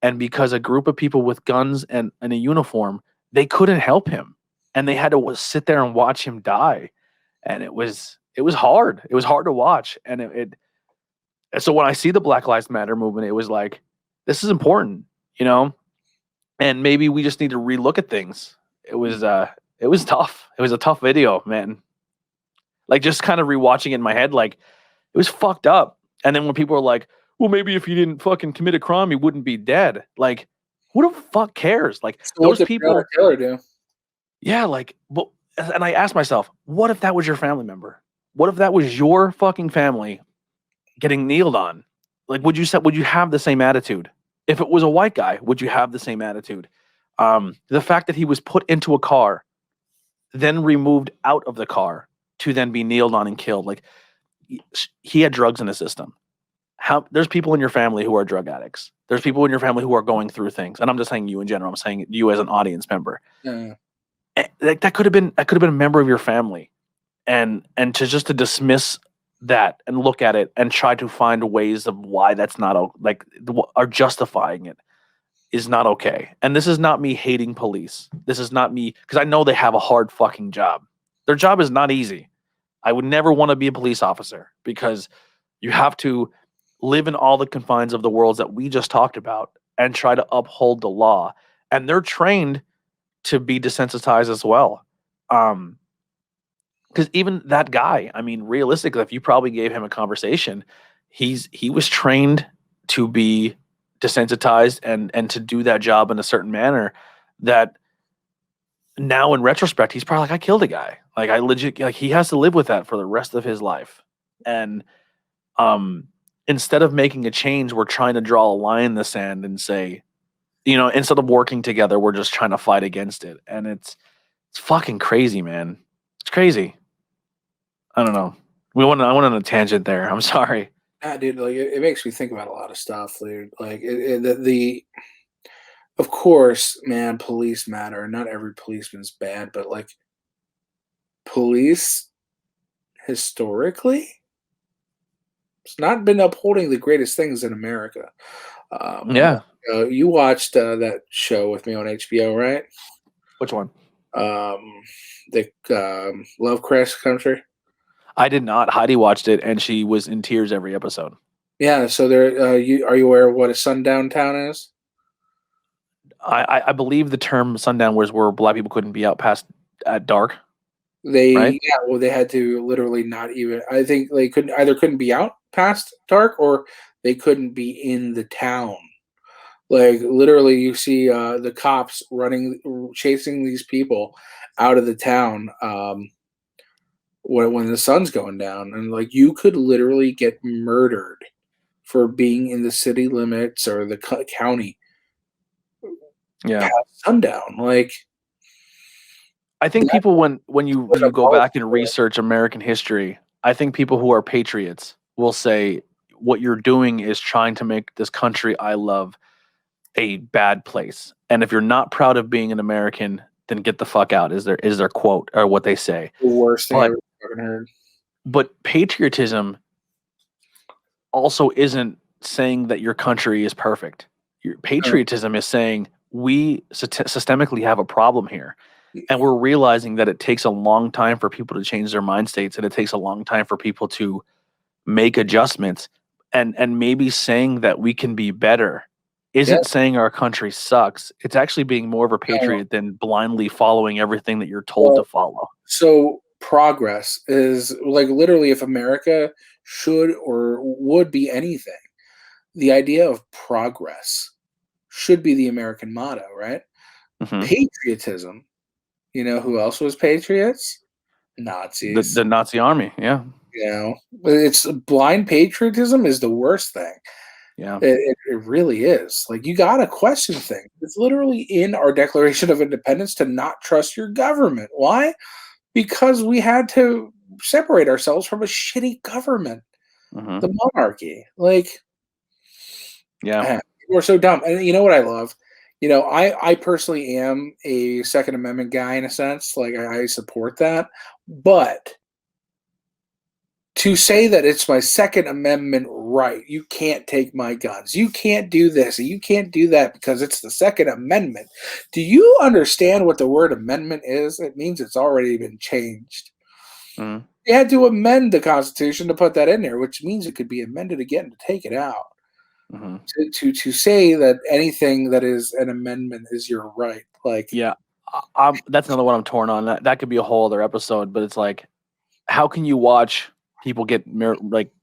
And because a group of people with guns and a uniform, they couldn't help him. And they had to sit there and watch him die. And it was hard. It was hard to watch. And so when I see the Black Lives Matter movement, it was like, this is important, you know? And maybe we just need to relook at things. It was tough. It was a tough video, man. Like, just kind of rewatching it in my head, like, it was fucked up. And then when people are like, well, maybe if he didn't fucking commit a crime, he wouldn't be dead. Like, who the fuck cares? Like, so those people. Do? Yeah, like, well, and I asked myself, what if that was your family member? What if that was your fucking family getting kneeled on? Like, would you have the same attitude? If it was a white guy, would you have the same attitude? The fact that he was put into a car, then removed out of the car to then be kneeled on and killed. Like, he had drugs in his system. There's people in your family who are drug addicts. There's people in your family who are going through things. And I'm just saying you in general. I'm saying you as an audience member. Yeah. That could have been a member of your family. And to dismiss that and look at it and try to find ways of why that's not like, are justifying it is not okay. And this is not me hating police. This is not me, because I know they have a hard fucking job. Their job is not easy. I would never want to be a police officer, because you have to live in all the confines of the worlds that we just talked about and try to uphold the law. And they're trained to be desensitized as well. Because even that guy, I mean, realistically, if you probably gave him a conversation, he was trained to be desensitized and to do that job in a certain manner that now in retrospect, he's probably like, I killed a guy. Like, I legit, like, he has to live with that for the rest of his life. And instead of making a change, we're trying to draw a line in the sand and say, you know, instead of working together, we're just trying to fight against it. And it's fucking crazy, man. It's crazy. I don't know. I went on a tangent there. I'm sorry. Nah, dude, like, it makes me think about a lot of stuff, dude. Like, of course, man, police matter. Not every policeman's bad, but like, police historically It's not been upholding the greatest things in America. Yeah. You watched that show with me on HBO, right? Which one? The Lovecraft Country. I did not. Heidi watched it, and she was in tears every episode. Yeah. So there, are you aware of what a sundown town is? I believe the term sundown was where black people couldn't be out past at dark. They had to literally not even. I think they couldn't be out past dark, or they couldn't be in the town. Like literally, you see the cops chasing these people out of the town when the sun's going down, and like you could literally get murdered for being in the city limits or the county. Yeah, sundown. Like, I think people when you go back and research American history, I think people who are patriots will say what you're doing is trying to make this country I love a bad place. And if you're not proud of being an American, then get the fuck out. Is their quote or what they say? The worst thing I've ever fucking heard. But patriotism also isn't saying that your country is perfect. Your patriotism is saying we systemically have a problem here. And we're realizing that it takes a long time for people to change their mind states, and it takes a long time for people to make adjustments. And maybe saying that we can be better isn't saying our country sucks. It's actually being more of a patriot than blindly following everything that you're told to follow. So progress is like literally if America should or would be anything, the idea of progress should be the American motto, right? Mm-hmm. Patriotism. You know who else was patriots? Nazis. The Nazi army, yeah. You know, it's blind patriotism is the worst thing. Yeah, it really is. Like you got to question things. It's literally in our Declaration of Independence to not trust your government. Why? Because we had to separate ourselves from a shitty government, the monarchy. Like, yeah, we're so dumb. And you know what I love? You know, I personally am a Second Amendment guy in a sense. Like I support that, but to say that it's my Second Amendment right, you can't take my guns, you can't do this, and you can't do that because it's the Second Amendment. Do you understand what the word amendment is? It means it's already been changed. You had to amend the Constitution to put that in there, which means it could be amended again to take it out. To say that anything that is an amendment is your right, like that's another one I'm torn on. That could be a whole other episode, but it's like, how can you watch people get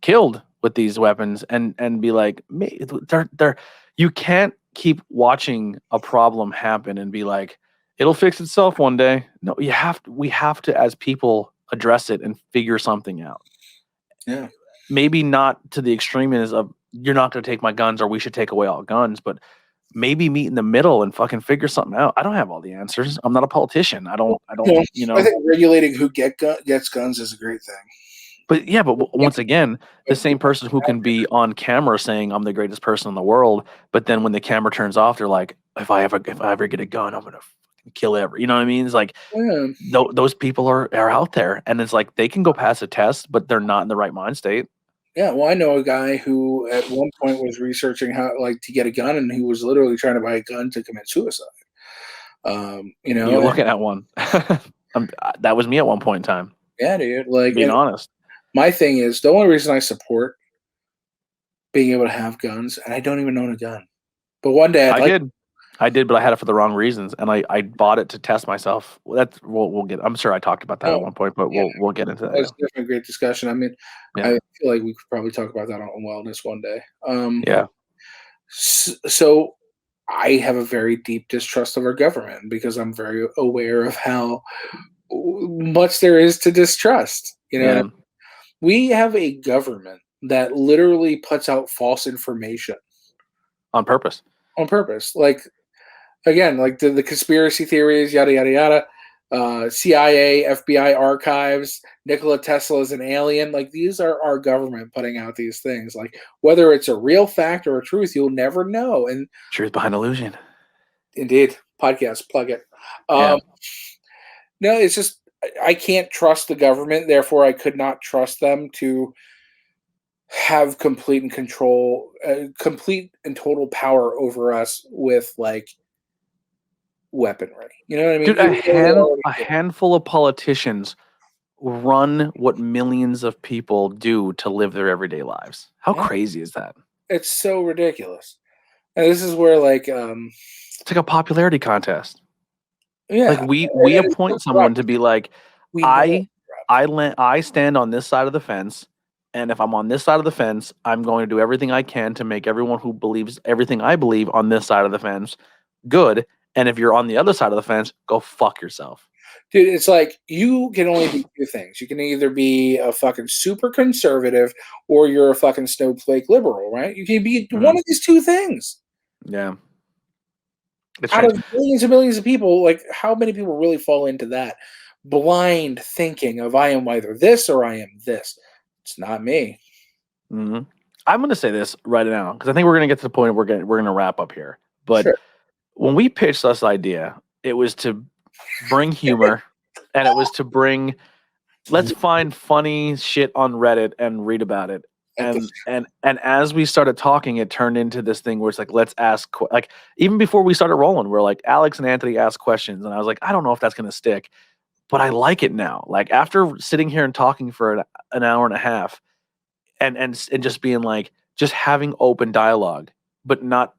killed with these weapons and be like, they're you can't keep watching a problem happen and be like, it'll fix itself one day. No, we have to as people address it and figure something out. Yeah, maybe not to the extreme is of you're not going to take my guns or we should take away all guns, but maybe meet in the middle and fucking figure something out. I don't have all the answers. I'm not a politician. I don't. You know. I think regulating who gets guns is a great thing. But yeah, but once again, the same person who can be on camera saying I'm the greatest person in the world, but then when the camera turns off, they're like, if I ever get a gun, I'm gonna kill every. You know what I mean? It's like those people are out there, and it's like they can go pass a test, but they're not in the right mind state. Yeah, well, I know a guy who at one point was researching how to get a gun, and he was literally trying to buy a gun to commit suicide. You know, you're looking at one. That was me at one point in time. Yeah, dude. Like being honest. My thing is the only reason I support being able to have guns, and I don't even own a gun. But one day I did, but I had it for the wrong reasons, and I bought it to test myself. We'll get. I'm sure I talked about that at one point, but we'll get into that. That's definitely a great discussion. I mean, I feel like we could probably talk about that on wellness one day. So I have a very deep distrust of our government because I'm very aware of how much there is to distrust. You know, we have a government that literally puts out false information on purpose. Like, again, like the conspiracy theories, yada, yada, yada, CIA, FBI archives, Nikola Tesla is an alien. Like, these are our government putting out these things. Like, whether it's a real fact or a truth, you'll never know. And truth behind illusion. Indeed. Podcast, plug it. No, it's just, I can't trust the government. Therefore, I could not trust them to have complete and control, complete and total power over us with like weaponry. You know what I mean? Dude, a handful of politicians run what millions of people do to live their everyday lives. How crazy is that? It's so ridiculous. And this is where like it's like a popularity contest. Yeah. Like we appoint someone to be like, I stand on this side of the fence, and if I'm on this side of the fence, I'm going to do everything I can to make everyone who believes everything I believe on this side of the fence good. And if you're on the other side of the fence, go fuck yourself. Dude, it's like you can only be two things. You can either be a fucking super conservative or you're a fucking snowflake liberal, right? You can be one of these two things. Yeah. Out of millions and millions of people, like how many people really fall into that blind thinking of I am either this or I am this? It's not me. Mm-hmm. I'm going to say this right now because I think we're going to get to the point where we're going to wrap up here. But when we pitched this idea, it was to bring humor and it was to bring let's find funny shit on Reddit and read about it. And as we started talking, it turned into this thing where it's like, let's ask, like, even before we started rolling, we're like, Alex and Anthony ask questions. And I was like, I don't know if that's going to stick, but I like it now. Like, after sitting here and talking for an hour and a half and just being like, just having open dialogue, but not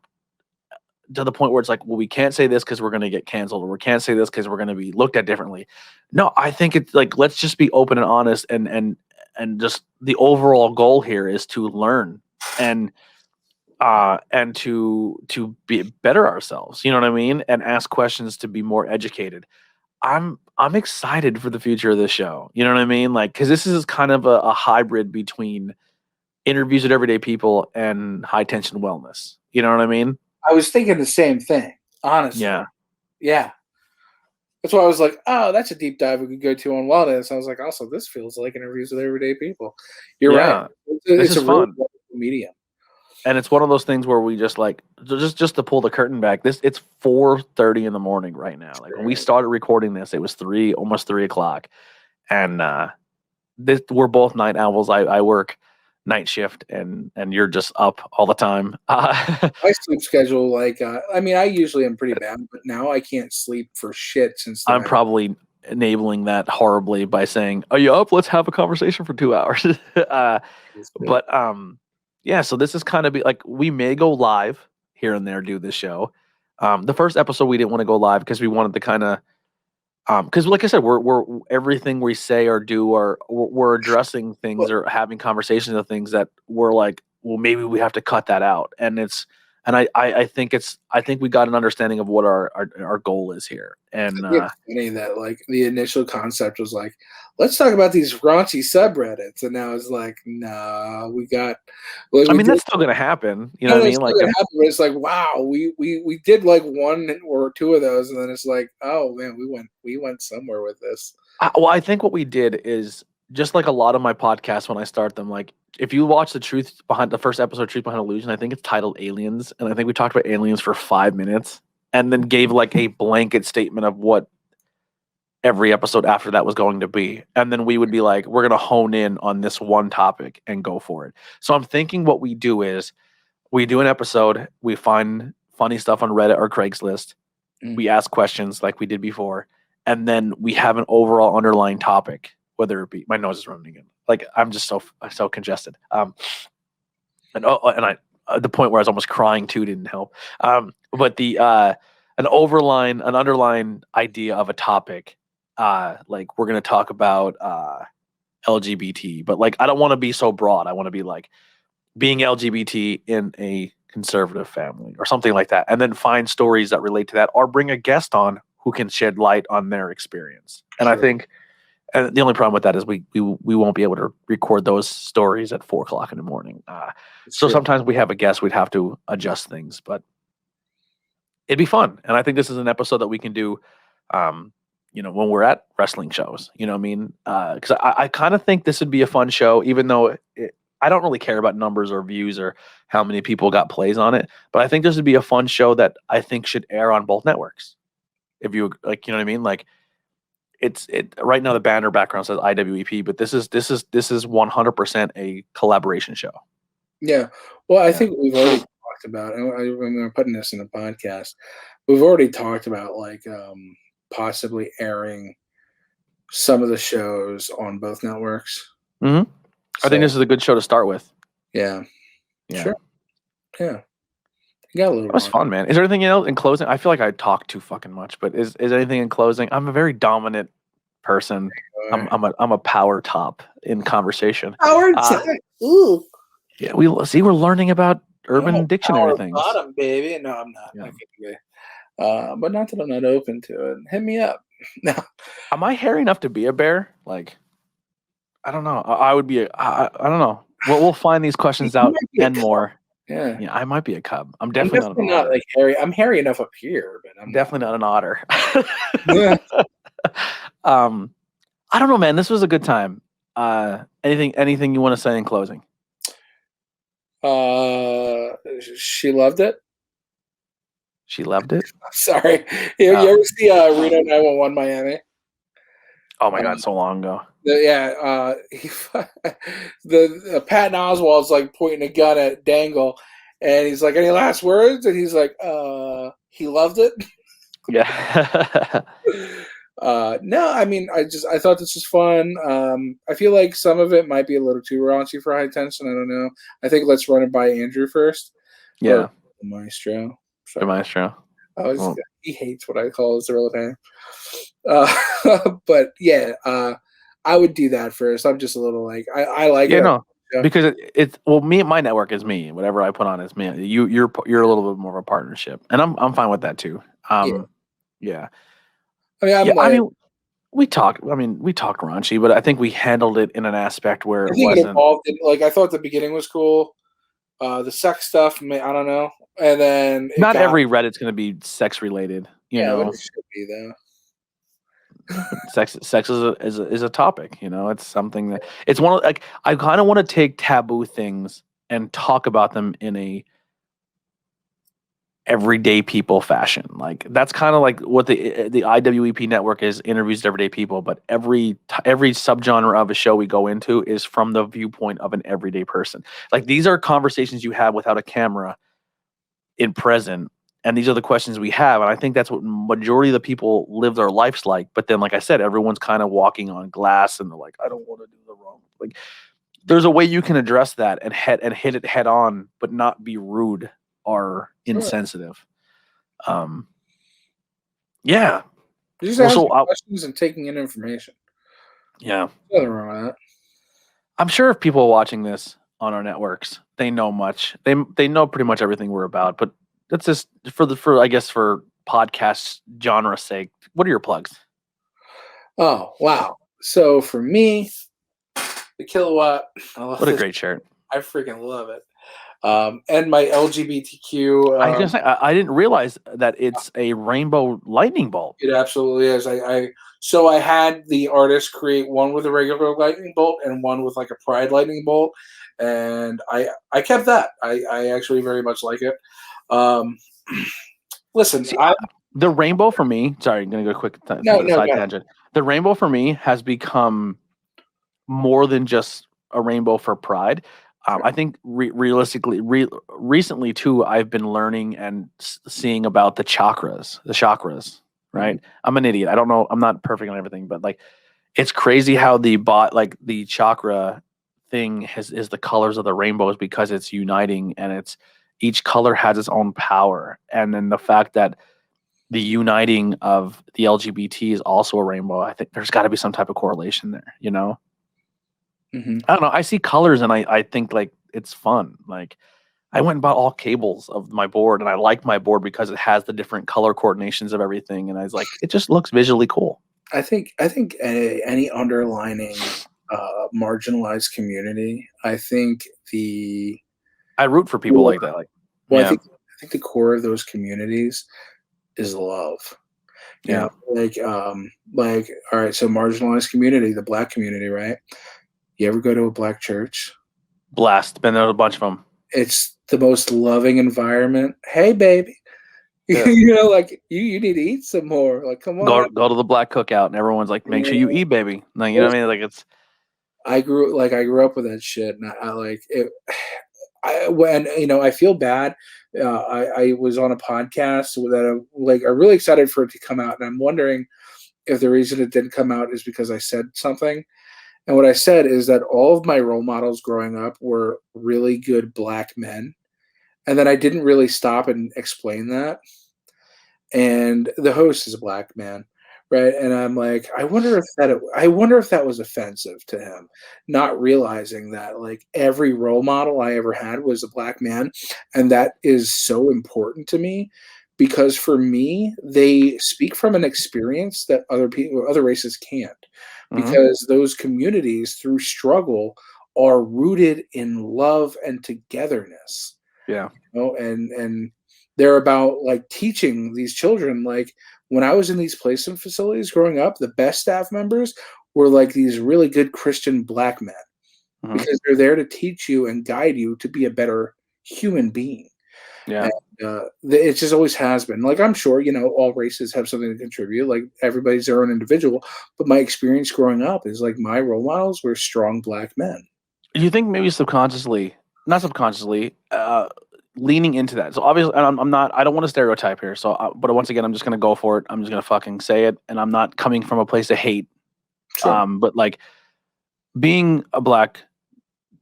to the point where it's like, well, we can't say this because we're going to get canceled, or we can't say this because we're going to be looked at differently. No, I think it's like, let's just be open and honest, and just the overall goal here is to learn and to be better ourselves. You know what I mean? And ask questions to be more educated. I'm excited for the future of this show. You know what I mean? Like, because this is kind of a hybrid between interviews with everyday people and high tension wellness. You know what I mean? I was thinking the same thing, honestly. Yeah. That's why I was like, oh, that's a deep dive we could go to on wellness. I was like, also, this feels like interviews with everyday people. You're right. It's a fun medium. And it's one of those things where we just like, just to pull the curtain back, it's 4:30 in the morning right now. Like when we started recording this, it was almost 3 o'clock. And we're both night owls. I work night shift and you're just up all the time. My sleep schedule, like I mean, I usually am pretty bad, but now I can't sleep for shit since I'm probably enabling that horribly by saying, are you up? Let's have a conversation for 2 hours. But yeah, so this is kind of like, we may go live here and there, do this show. The first episode we didn't want to go live because we wanted to kind of because like I said, we're everything we say or do, or we're addressing things or having conversations of things that we're like, well, maybe we have to cut that out. And I think we got an understanding of what our goal is here. And it's funny that like the initial concept was like, let's talk about these raunchy subreddits, and now it's like, nah, we got. Like, I mean, that's still gonna happen. You know what I mean? Like, it's like, wow, we did like one or two of those, and then it's like, oh man, we went somewhere with this. Well, I think what we did is just like a lot of my podcasts when I start them, like, if you watch the first episode, Truth Behind Illusion, I think it's titled Aliens. And I think we talked about aliens for 5 minutes and then gave like a blanket statement of what every episode after that was going to be. And then we would be like, we're going to hone in on this one topic and go for it. So I'm thinking what we do is we do an episode, we find funny stuff on Reddit or Craigslist. We ask questions like we did before. And then we have an overall underlying topic, whether it be, my nose is running again. Like, I'm just so congested. The point where I was almost crying too didn't help. But an underlying idea of a topic, like we're going to talk about LGBT, but like, I don't want to be so broad. I want to be like being LGBT in a conservative family or something like that. And then find stories that relate to that, or bring a guest on who can shed light on their experience. And I think, and the only problem with that is we won't be able to record those stories at 4 o'clock in the morning. So sometimes we have a guest, we'd have to adjust things, but it'd be fun. And I think this is an episode that we can do, when we're at wrestling shows, you know what I mean? Because I kind of think this would be a fun show, even though I don't really care about numbers or views or how many people got plays on it. But I think this would be a fun show that I think should air on both networks. If you like, you know what I mean? Like, right now the banner background says IwEP, but this is 100% a collaboration show. Yeah. Well, I think we've already talked about, and I'm putting this in the podcast. We've already talked about like possibly airing some of the shows on both networks. Mm-hmm. I think this is a good show to start with. Yeah. Yeah. Sure. Yeah. You got a little. That was fun, man. Is there anything else in closing? I feel like I talk too fucking much, but is anything in closing? I'm a very dominant person. I'm a power top in conversation. Power top. Ooh. Yeah, we're learning about Urban Dictionary things. Bottom, baby. No, I'm not. Yeah. But not that I'm not open to it. Hit me up. No. Am I hairy enough to be a bear? Like, I don't know. I would be. I don't know. We'll find these questions out and more. Yeah. Yeah, I might be a cub. I'm definitely not like hairy. I'm hairy enough up here, but I'm definitely not an otter. Yeah. I don't know, man. This was a good time. Anything you want to say in closing? She loved it. She loved it. Sorry. You ever see Reno 911 Miami? Oh my god, so long ago. The Patton Oswalt's like pointing a gun at Dangle, and he's like, "Any last words?" And he's like, "He loved it." Yeah. No, I mean, I thought this was fun. I feel like some of it might be a little too raunchy for High Tension. I don't know. I think let's run it by Andrew first. Yeah. The Maestro. The Maestro. He hates what I call his real name. But yeah, I would do that first. I'm just a little like I like it. No, because it's my network is me. Whatever I put on is me. You're a little bit more of a partnership, and I'm fine with that too. Yeah. I mean, we talked raunchy, but I think we handled it in an aspect where it wasn't involved in, like I thought the beginning was cool. The sex stuff, I don't know, and then not every Reddit's going to be sex related. You know, it should be though. Sex is a topic. You know, it's something that it's one of like I kind of want to take taboo things and talk about them in a everyday people fashion. Like that's kind of like what the IwEP network is, interviews everyday people, but every subgenre of a show we go into is from the viewpoint of an everyday person. Like these are conversations you have without a camera in present, and these are the questions we have, and I think that's what majority of the people live their lives like. But then, like I said, everyone's kind of walking on glass, and they're like, I don't want to do the wrong. Like there's a way you can address that and hit it head on, but not be rude or insensitive. Yeah. Just asking questions and taking in information. Yeah. Nothing wrong with that. I'm sure if people are watching this on our networks, they know much. They know pretty much everything we're about, but that's just for podcast genre sake. What are your plugs? Oh, wow. So for me, the Kilowatt. What a great shirt. I freaking love it. And my LGBTQ. I didn't realize that it's a rainbow lightning bolt. It absolutely is. So I had the artist create one with a regular lightning bolt and one with like a pride lightning bolt, and I kept that. I actually very much like it. Listen, the rainbow for me. Sorry, I'm gonna go quick. Side tangent. The rainbow for me has become more than just a rainbow for pride. I think realistically, recently too, I've been learning and seeing about the chakras, right? Mm-hmm. I'm an idiot. I don't know. I'm not perfect on everything, but like, it's crazy how the chakra thing is the colors of the rainbows because it's uniting and each color has its own power. And then the fact that the uniting of the LGBT is also a rainbow, I think there's got to be some type of correlation there, you know? Mm-hmm. I don't know. I see colors and I think like it's fun. Like I went and bought all cables of my board and I like my board because it has the different color coordinations of everything. And I was like, it just looks visually cool. I think any underlining marginalized community, I root for people like that. Like, I think the core of those communities is love. You know, like, all right, so marginalized community, the Black community, right? You ever go to a Black church? Blast. Been there a bunch of them. It's the most loving environment. Hey, baby. Yeah. Like you need to eat some more. Like, come on. Go to the black cookout, and everyone's like, "Make sure you eat, baby." Like, you know what I mean? Like, it's. I grew up with that shit, and I like it. When I feel bad. I was on a podcast that I'm really excited for it to come out, and I'm wondering if the reason it didn't come out is because I said something. And what I said is that all of my role models growing up were really good black men, and then I didn't really stop and explain that. And the host is a black man, right? And I'm like, I wonder if that was offensive to him, not realizing that like every role model I ever had was a black man, and that is so important to me because for me, they speak from an experience that other races can't, because those communities through struggle are rooted in love and togetherness. Yeah. And they're about like teaching these children. Like when I was in these placement facilities growing up, the best staff members were like these really good Christian black men because they're there to teach you and guide you to be a better human being. Yeah. And, it just always has been. Like, I'm sure, all races have something to contribute. Like, everybody's their own individual. But my experience growing up is like my role models were strong black men. Do you think maybe not subconsciously, leaning into that? So obviously, and I don't want to stereotype here. So, but once again, I'm just going to go for it. I'm just going to fucking say it. And I'm not coming from a place of hate. Sure. But like being a black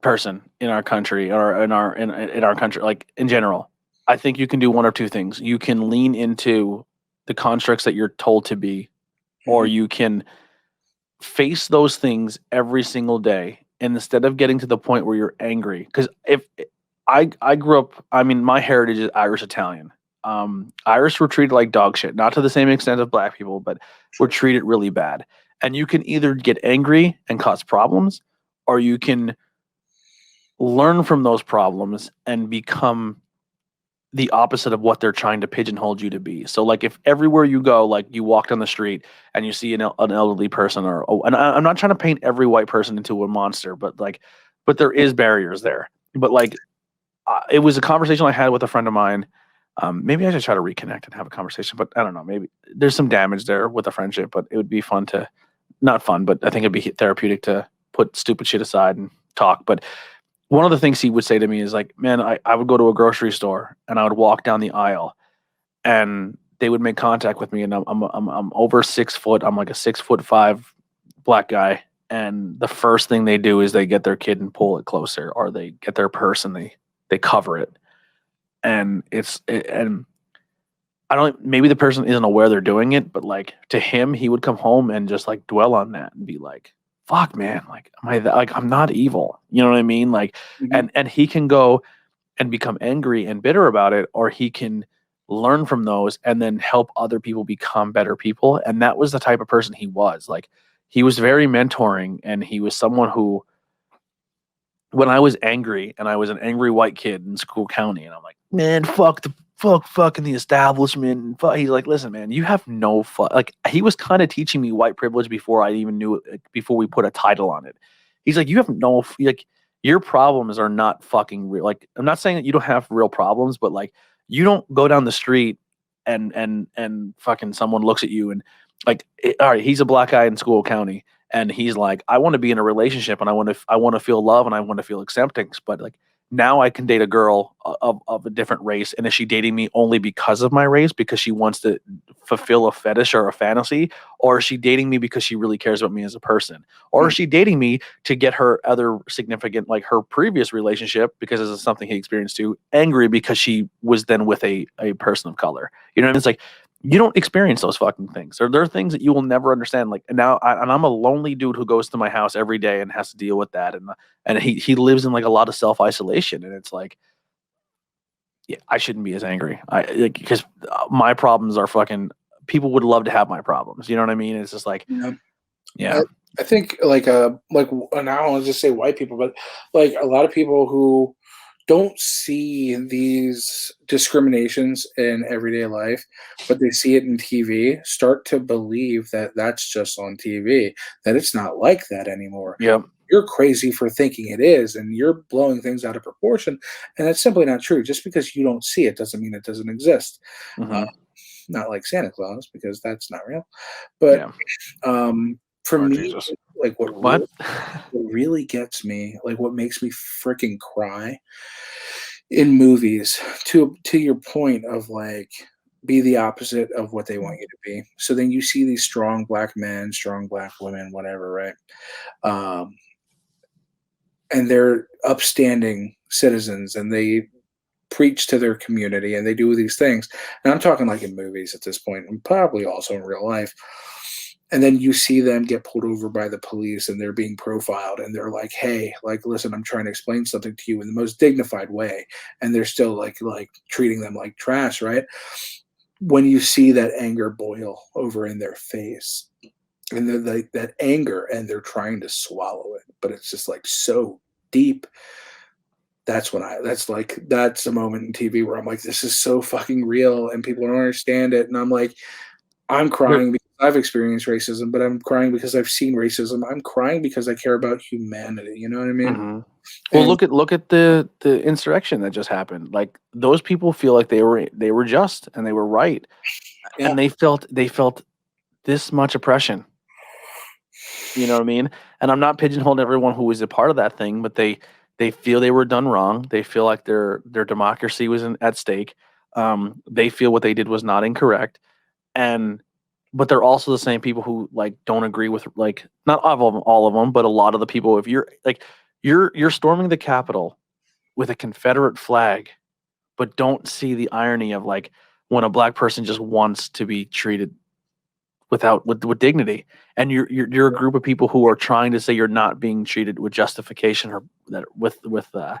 person in our country or in our country, like in general, I think you can do one or two things. You can lean into the constructs that you're told to be, or you can face those things every single day. And instead of getting to the point where you're angry, because if I grew up, I mean, my heritage is Irish Italian. Irish were treated like dog shit, not to the same extent of black people, but were treated really bad. And you can either get angry and cause problems, or you can learn from those problems and become the opposite of what they're trying to pigeonhole you to be. So like if everywhere you go, like you walk down the street and you see an elderly person and I'm not trying to paint every white person into a monster, but there is barriers there. But like it was a conversation I had with a friend of mine. Maybe I should try to reconnect and have a conversation, but I don't know. Maybe there's some damage there with a friendship, but it would be fun to, not fun, but I think it'd be therapeutic to put stupid shit aside and talk. But one of the things he would say to me is like, man, I would go to a grocery store and I would walk down the aisle and they would make contact with me. And I'm over 6 foot. I'm like a 6'5" black guy. And the first thing they do is they get their kid and pull it closer, or they get their purse and they cover it. And and I don't, maybe the person isn't aware they're doing it, but like to him, he would come home and just like dwell on that and be like, fuck, man, like I'm not evil, you know what I mean? Like, and he can go and become angry and bitter about it, or he can learn from those and then help other people become better people. And that was the type of person he was. Like, he was very mentoring, and he was someone who, when I was angry, and I was an angry white kid in School County, and I'm like, man, fucking the establishment. He's like, listen, man, you have no fun. Like, he was kind of teaching me white privilege before I even knew it, before we put a title on it. He's like, you have no, like, your problems are not fucking real. Like, I'm not saying that you don't have real problems, but like, you don't go down the street and fucking someone looks at you and like, all right, he's a black guy in School County, and he's like, I want to be in a relationship, and I want to feel love, and I want to feel acceptance, but like, now I can date a girl of a different race. And is she dating me only because of my race, because she wants to fulfill a fetish or a fantasy? Or is she dating me because she really cares about me as a person? Or is she dating me to get her other significant, like her previous relationship, because this is something he experienced too, angry because she was then with a person of color? You know what I mean? It's like, you don't experience those fucking things. There are things that you will never understand. Like, and now I'm a lonely dude who goes to my house every day and has to deal with that. And he lives in like a lot of self-isolation. And it's like, yeah, I shouldn't be as angry. Because my problems are fucking, people would love to have my problems. You know what I mean? It's just like, yeah. I think like and I don't want to just say white people, but like a lot of people who don't see these discriminations in everyday life, but they see it in TV, start to believe that that's just on TV, that it's not like that anymore. Yep. you're crazy for thinking it is, and you're blowing things out of proportion, and that's simply not true. Just because you don't see it doesn't mean it doesn't exist. Mhm. Not like Santa Claus, because that's not real. But for Oh, me, Jesus. like What? what really gets me, like what makes me freaking cry in movies, to your point of like, be the opposite of what they want you to be. So then you see these strong black men, strong black women, whatever, right? Um, and they're upstanding citizens, and they preach to their community, and they do these things. And I'm talking like in movies at this point, and probably also in real life. And then you see them get pulled over by the police, and they're being profiled, and they're like, hey, like, listen, I'm trying to explain something to you in the most dignified way. And they're still like treating them like trash, right? When you see that anger boil over in their face, and they're like that anger, and they're trying to swallow it, but it's just like so deep. That's a moment in TV where I'm like, this is so fucking real, and people don't understand it. And I'm like, I'm crying because I've experienced racism, but I'm crying because I've seen racism. I'm crying because I care about humanity. You know what I mean? Mhm. Well, And look at the insurrection that just happened. Like, those people feel like they were just and they were right, yeah, and they felt this much oppression. You know what I mean? And I'm not pigeonholing everyone who was a part of that thing, but they feel they were done wrong. They feel like their democracy was at stake. They feel what they did was not incorrect, but they're also the same people who like don't agree with, like, not all of them, but a lot of the people. If you're like you're storming the Capitol with a Confederate flag, but don't see the irony of like when a black person just wants to be treated with dignity, and you're a group of people who are trying to say you're not being treated with justification, or that with the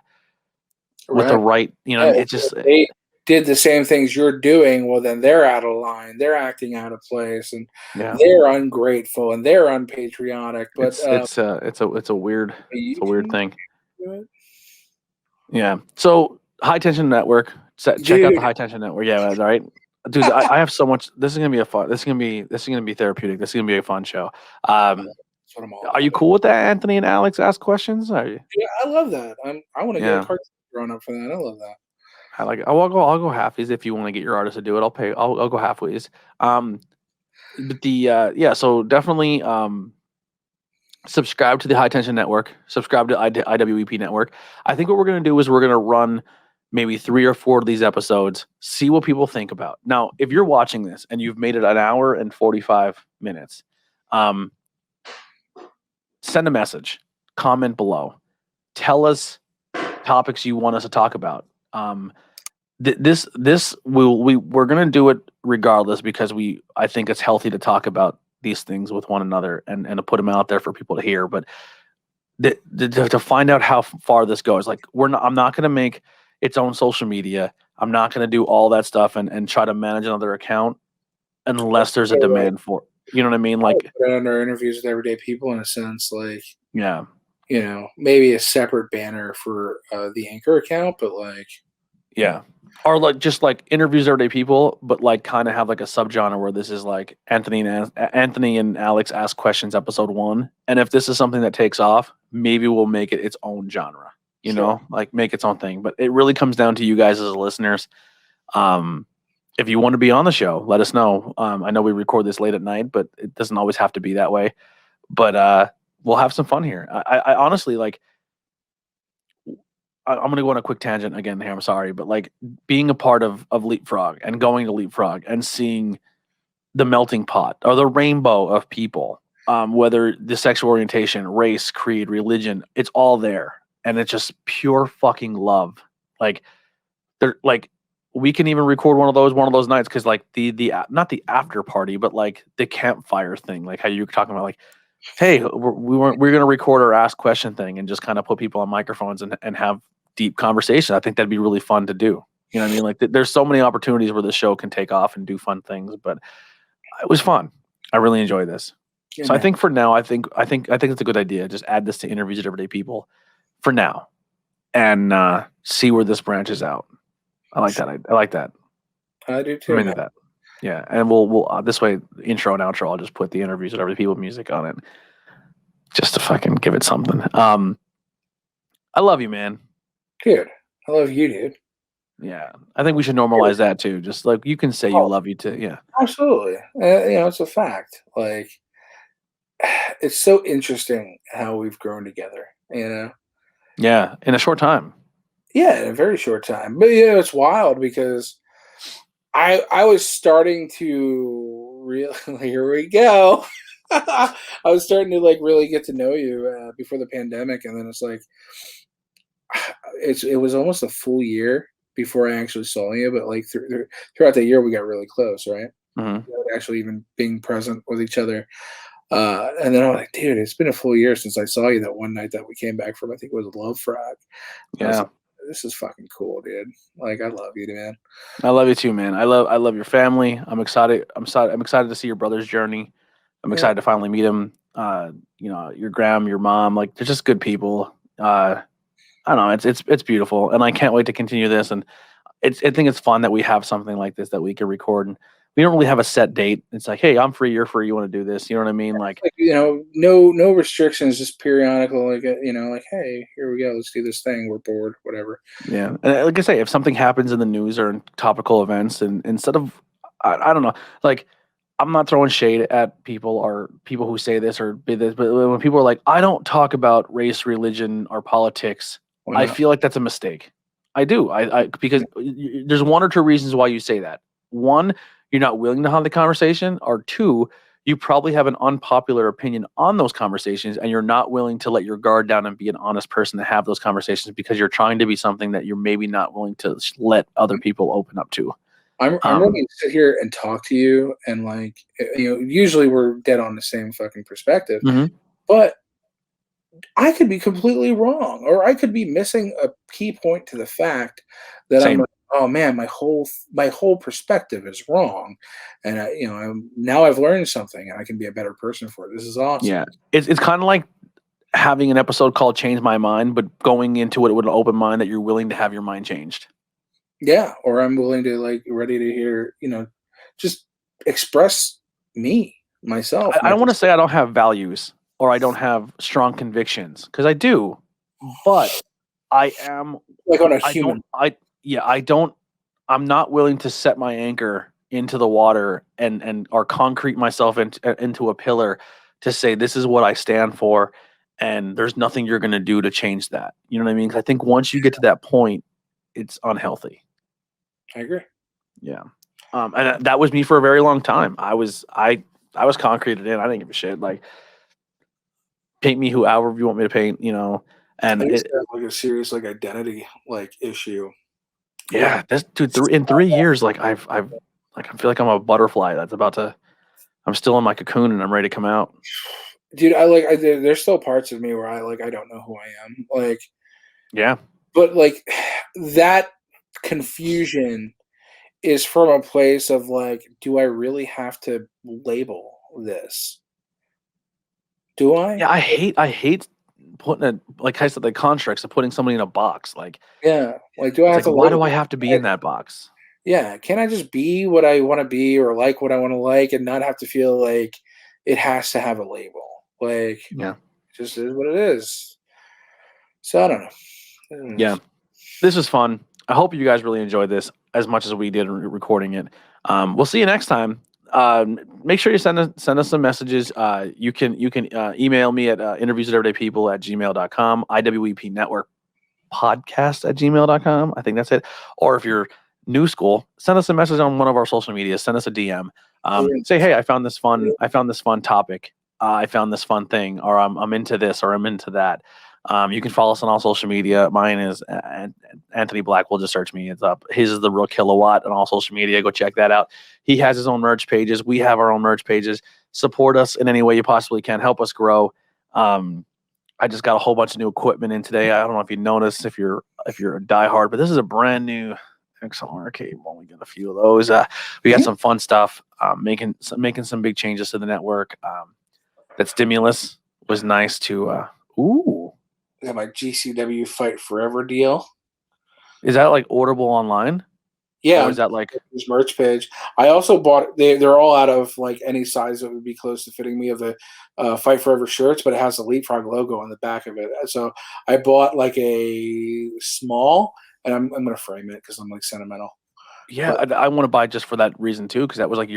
right, you know, Yeah, it just if they did the same things you're doing, well, then they're out of line. They're acting out of place, and yeah, they're ungrateful, and they're unpatriotic. But it's a weird you weird can thing. do it. Yeah. So High Tension Network. Check out the High Tension Network. Yeah, all right. Dude, I have so much. This is gonna be therapeutic. This is gonna be a fun show. That's what I'm all Are you about. cool with that? Anthony and Alex ask questions? Are you? Yeah, I love that. I want to get a Yeah. cartoon drawn up for that. I love that. I like it. I'll go halfies if you want to get your artist to do it. I'll pay. I'll go halfways. But so definitely subscribe to the High Tension Network. Subscribe to IwEP Network. I think what we're gonna do is we're gonna run maybe 3 or 4 of these episodes. See what people think about. Now, if you're watching this and you've made it an hour and 45 minutes, send a message. Comment below. Tell us topics you want us to talk about. We're gonna do it regardless, because I think it's healthy to talk about these things with one another, and to put them out there for people to hear. But to find out how far this goes, like, I'm not gonna make its own social media. I'm not gonna do all that stuff and try to manage another account unless there's a demand for it. You know what I mean? Like, Put it under interviews with everyday people, in a sense, like, yeah. you know, maybe a separate banner for the Anchor account, but like, Yeah. Or like just like interviews everyday people, but like kind of have like a subgenre where this is like Anthony and Alex ask questions episode 1. And if this is something that takes off, maybe we'll make it its own genre, you know, like make its own thing. But it really comes down to you guys as listeners. If you want to be on the show, let us know. I know we record this late at night, but it doesn't always have to be that way. But we'll have some fun here. I honestly, like, I'm going to go on a quick tangent again here. I'm sorry, but like being a part of Leapfrog and going to Leapfrog and seeing the melting pot or the rainbow of people, whether the sexual orientation, race, creed, religion, it's all there. And it's just pure fucking love. Like, we can even record one of those nights. Cause like the not the after party, but like the campfire thing, like how you were talking about, like, hey, we're going to record our ask question thing and just kind of put people on microphones and have deep conversation. I think that'd be really fun to do. You know what I mean? Like, there's so many opportunities where the show can take off and do fun things, but it was fun. I really enjoy this. yeah, So man. I think for now, I think it's a good idea. Just add this to interviews with everyday people for now, and see where this branches out. I like that. I like that. I do too. I'm into that. Yeah, and we'll this way, intro and outro, I'll just put the interviews with everyday people music on it. just to fucking give it something. I love you, man. Dude, I love you, dude. Yeah, I think we should normalize that too. Just like you can say you love you too. Yeah, Absolutely. It's a fact. Like, it's so interesting how we've grown together. yeah, in a short time. Yeah, in a very short time. But it's wild because I was starting to really here we go. I was starting to like really get to know you before the pandemic, and then it's like it was almost a full year before I actually saw you. But like throughout the year, we got really close, right? Mm-hmm. Actually, even being present with each other. And then I'm like, dude, it's been a full year since I saw you that one night that we came back from. I think it was Love Frog. Yeah. Like, this is fucking cool, dude. Like, I love you, man. I love you too, man. I love your family. I'm excited. I'm excited to see your brother's journey. I'm excited to finally meet him. Your grandma, your mom, like they're just good people. I don't know. It's beautiful, and I can't wait to continue this. And I think it's fun that we have something like this that we can record. And we don't really have a set date. It's like, hey, I'm free, you're free. You want to do this? You know what I mean? Like no restrictions, just periodical. Like, like, hey, here we go. Let's do this thing. We're bored, whatever. Yeah, and like I say, if something happens in the news or in topical events, and instead of, I don't know, like I'm not throwing shade at people or people who say this or be this, but when people are like, I don't talk about race, religion, or politics, I feel like that's a mistake. I do. I because there's one or two reasons why you say that. One, you're not willing to have the conversation, or two, you probably have an unpopular opinion on those conversations and you're not willing to let your guard down and be an honest person to have those conversations because you're trying to be something that you're maybe not willing to let other people open up to. I'm ready to sit here and talk to you, and like, usually we're dead on the same fucking perspective, but I could be completely wrong, or I could be missing a key point to the fact that I'm like, oh man, my whole perspective is wrong, and now I've learned something, and I can be a better person for it. This is awesome. Yeah, it's kind of like having an episode called "Change My Mind," but going into it with an open mind that you're willing to have your mind changed. Yeah, or I'm willing to ready to hear, just express myself. I don't want to say I don't have values or I don't have strong convictions because I do, but I am like on a human. I'm not willing to set my anchor into the water and or concrete myself into a pillar to say this is what I stand for, and there's nothing you're going to do to change that. You know what I mean? 'Cause I think once you get to that point, it's unhealthy. I agree. Yeah. And that was me for a very long time. I was concreted in. I didn't give a shit. Like, paint me however you want me to paint, And I used to have like a serious identity issue. Yeah, that's dude. In 3 years, I feel like I'm a butterfly that's about to. I'm still in my cocoon and I'm ready to come out. Dude, there's still parts of me where I don't know who I am. Yeah. But that confusion is from a place of do I really have to label this? Do I? Yeah, I hate putting I said, the constructs of putting somebody in a box. Yeah. Do I have to? Why do I have to be in that box? Yeah. Can I just be what I want to be or like what I want to like and not have to feel like it has to have a label? Yeah, it just is what it is. So I don't know. Yeah, this was fun. I hope you guys really enjoyed this as much as we did recording it. We'll see you next time. Make sure you send us some messages. You can email me at interviewswitheverydaypeople@gmail.com, IwEP Network podcast@gmail.com. I think that's it. Or if you're new school, send us a message on one of our social media. Send us a DM. Say, hey, I found this fun topic. I found this fun thing, or I'm into this, or I'm into that. You can follow us on all social media. Mine is Anthony Blackwell. Just search me. It's up. His is The Real Kilowatt on all social media. Go check that out. He has his own merch pages. We have our own merch pages. Support us in any way you possibly can. Help us grow. I just got a whole bunch of new equipment in today. I don't know if you noticed if you're a diehard, but this is a brand new XLR cable. We got a few of those. We got some fun stuff. Making some big changes to the network. That stimulus was nice to. I got my GCW Fight Forever deal. Is that orderable online? Yeah, Or is that like his merch page. I also bought. They're all out of like any size that would be close to fitting me of the Fight Forever shirts, but it has the Leapfrog logo on the back of it. So I bought like a small, and I'm gonna frame it because I'm like sentimental. Yeah, I want to buy just for that reason too, because that was like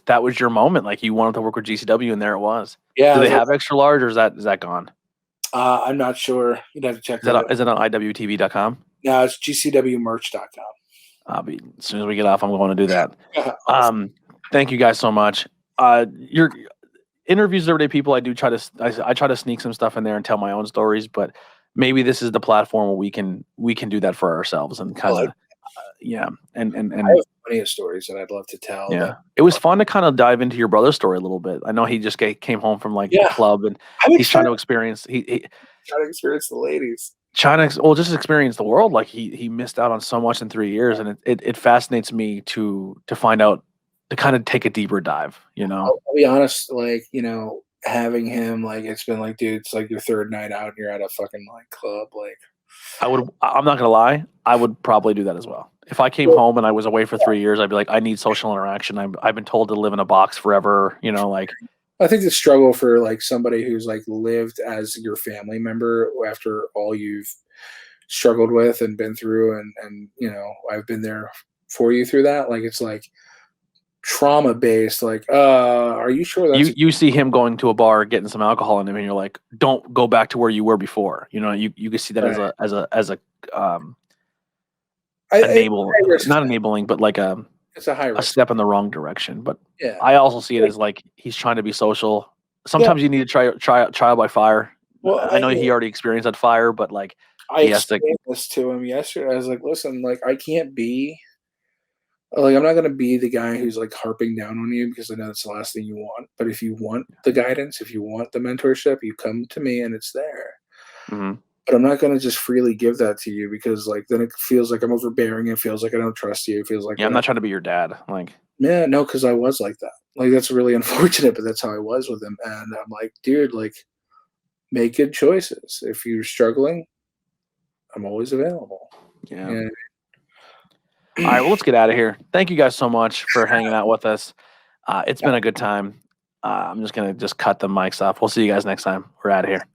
that was your moment. Like you wanted to work with GCW, and there it was. Yeah, Do they have extra large, or is that gone? I'm not sure. You'd have to check that out. Is it on IwTV.com? No, it's gcwmerch.com. As soon as we get off, I'm going to do that. Awesome. Thank you guys so much. Your interviews everyday people, I try to sneak some stuff in there and tell my own stories, but maybe this is the platform where we can do that for ourselves and kind of and I have plenty of stories that I'd love to tell. Yeah, it was fun to kind of dive into your brother's story a little bit. I know he just came home from like the club, and he's trying to experience trying to experience the ladies. Just experience the world. Like he missed out on so much in 3 years, and it fascinates me to find out, to kind of take a deeper dive. I'll be honest, like having him, like it's been like, dude, it's like your third night out, and you're at a fucking like club. Like I'm not gonna lie, I would probably do that as well. If I came home and I was away for 3 years, I'd be like, I need social interaction. I've been told to live in a box forever. Like. I think the struggle for like somebody who's like lived as your family member after all you've struggled with and been through, and I've been there for you through that. Like it's like trauma based. Like, are you sure that's you see him going to a bar, getting some alcohol in him, and you're like, don't go back to where you were before. You can see that as a not enabling, but like it's a high risk. A step in the wrong direction. But yeah, I also see it as like he's trying to be social. Sometimes you need to try trial by fire. Well, I know he already experienced that fire, but like I explained this to him yesterday. I was like, listen, like I can't be like, I'm not gonna be the guy who's like harping down on you because I know that's the last thing you want. But if you want the guidance, if you want the mentorship, you come to me and it's there. Mm-hmm. But I'm not going to just freely give that to you because, like, then it feels like I'm overbearing. It feels like I don't trust you. It feels like I'm not trying to be your dad. Like, yeah, no, because I was like that. Like, that's really unfortunate, but that's how I was with him. And I'm like, dude, like, make good choices. If you're struggling, I'm always available. Yeah. All right, well, let's get out of here. Thank you guys so much for hanging out with us. It's been a good time. I'm just gonna cut the mics off. We'll see you guys next time. We're out of here.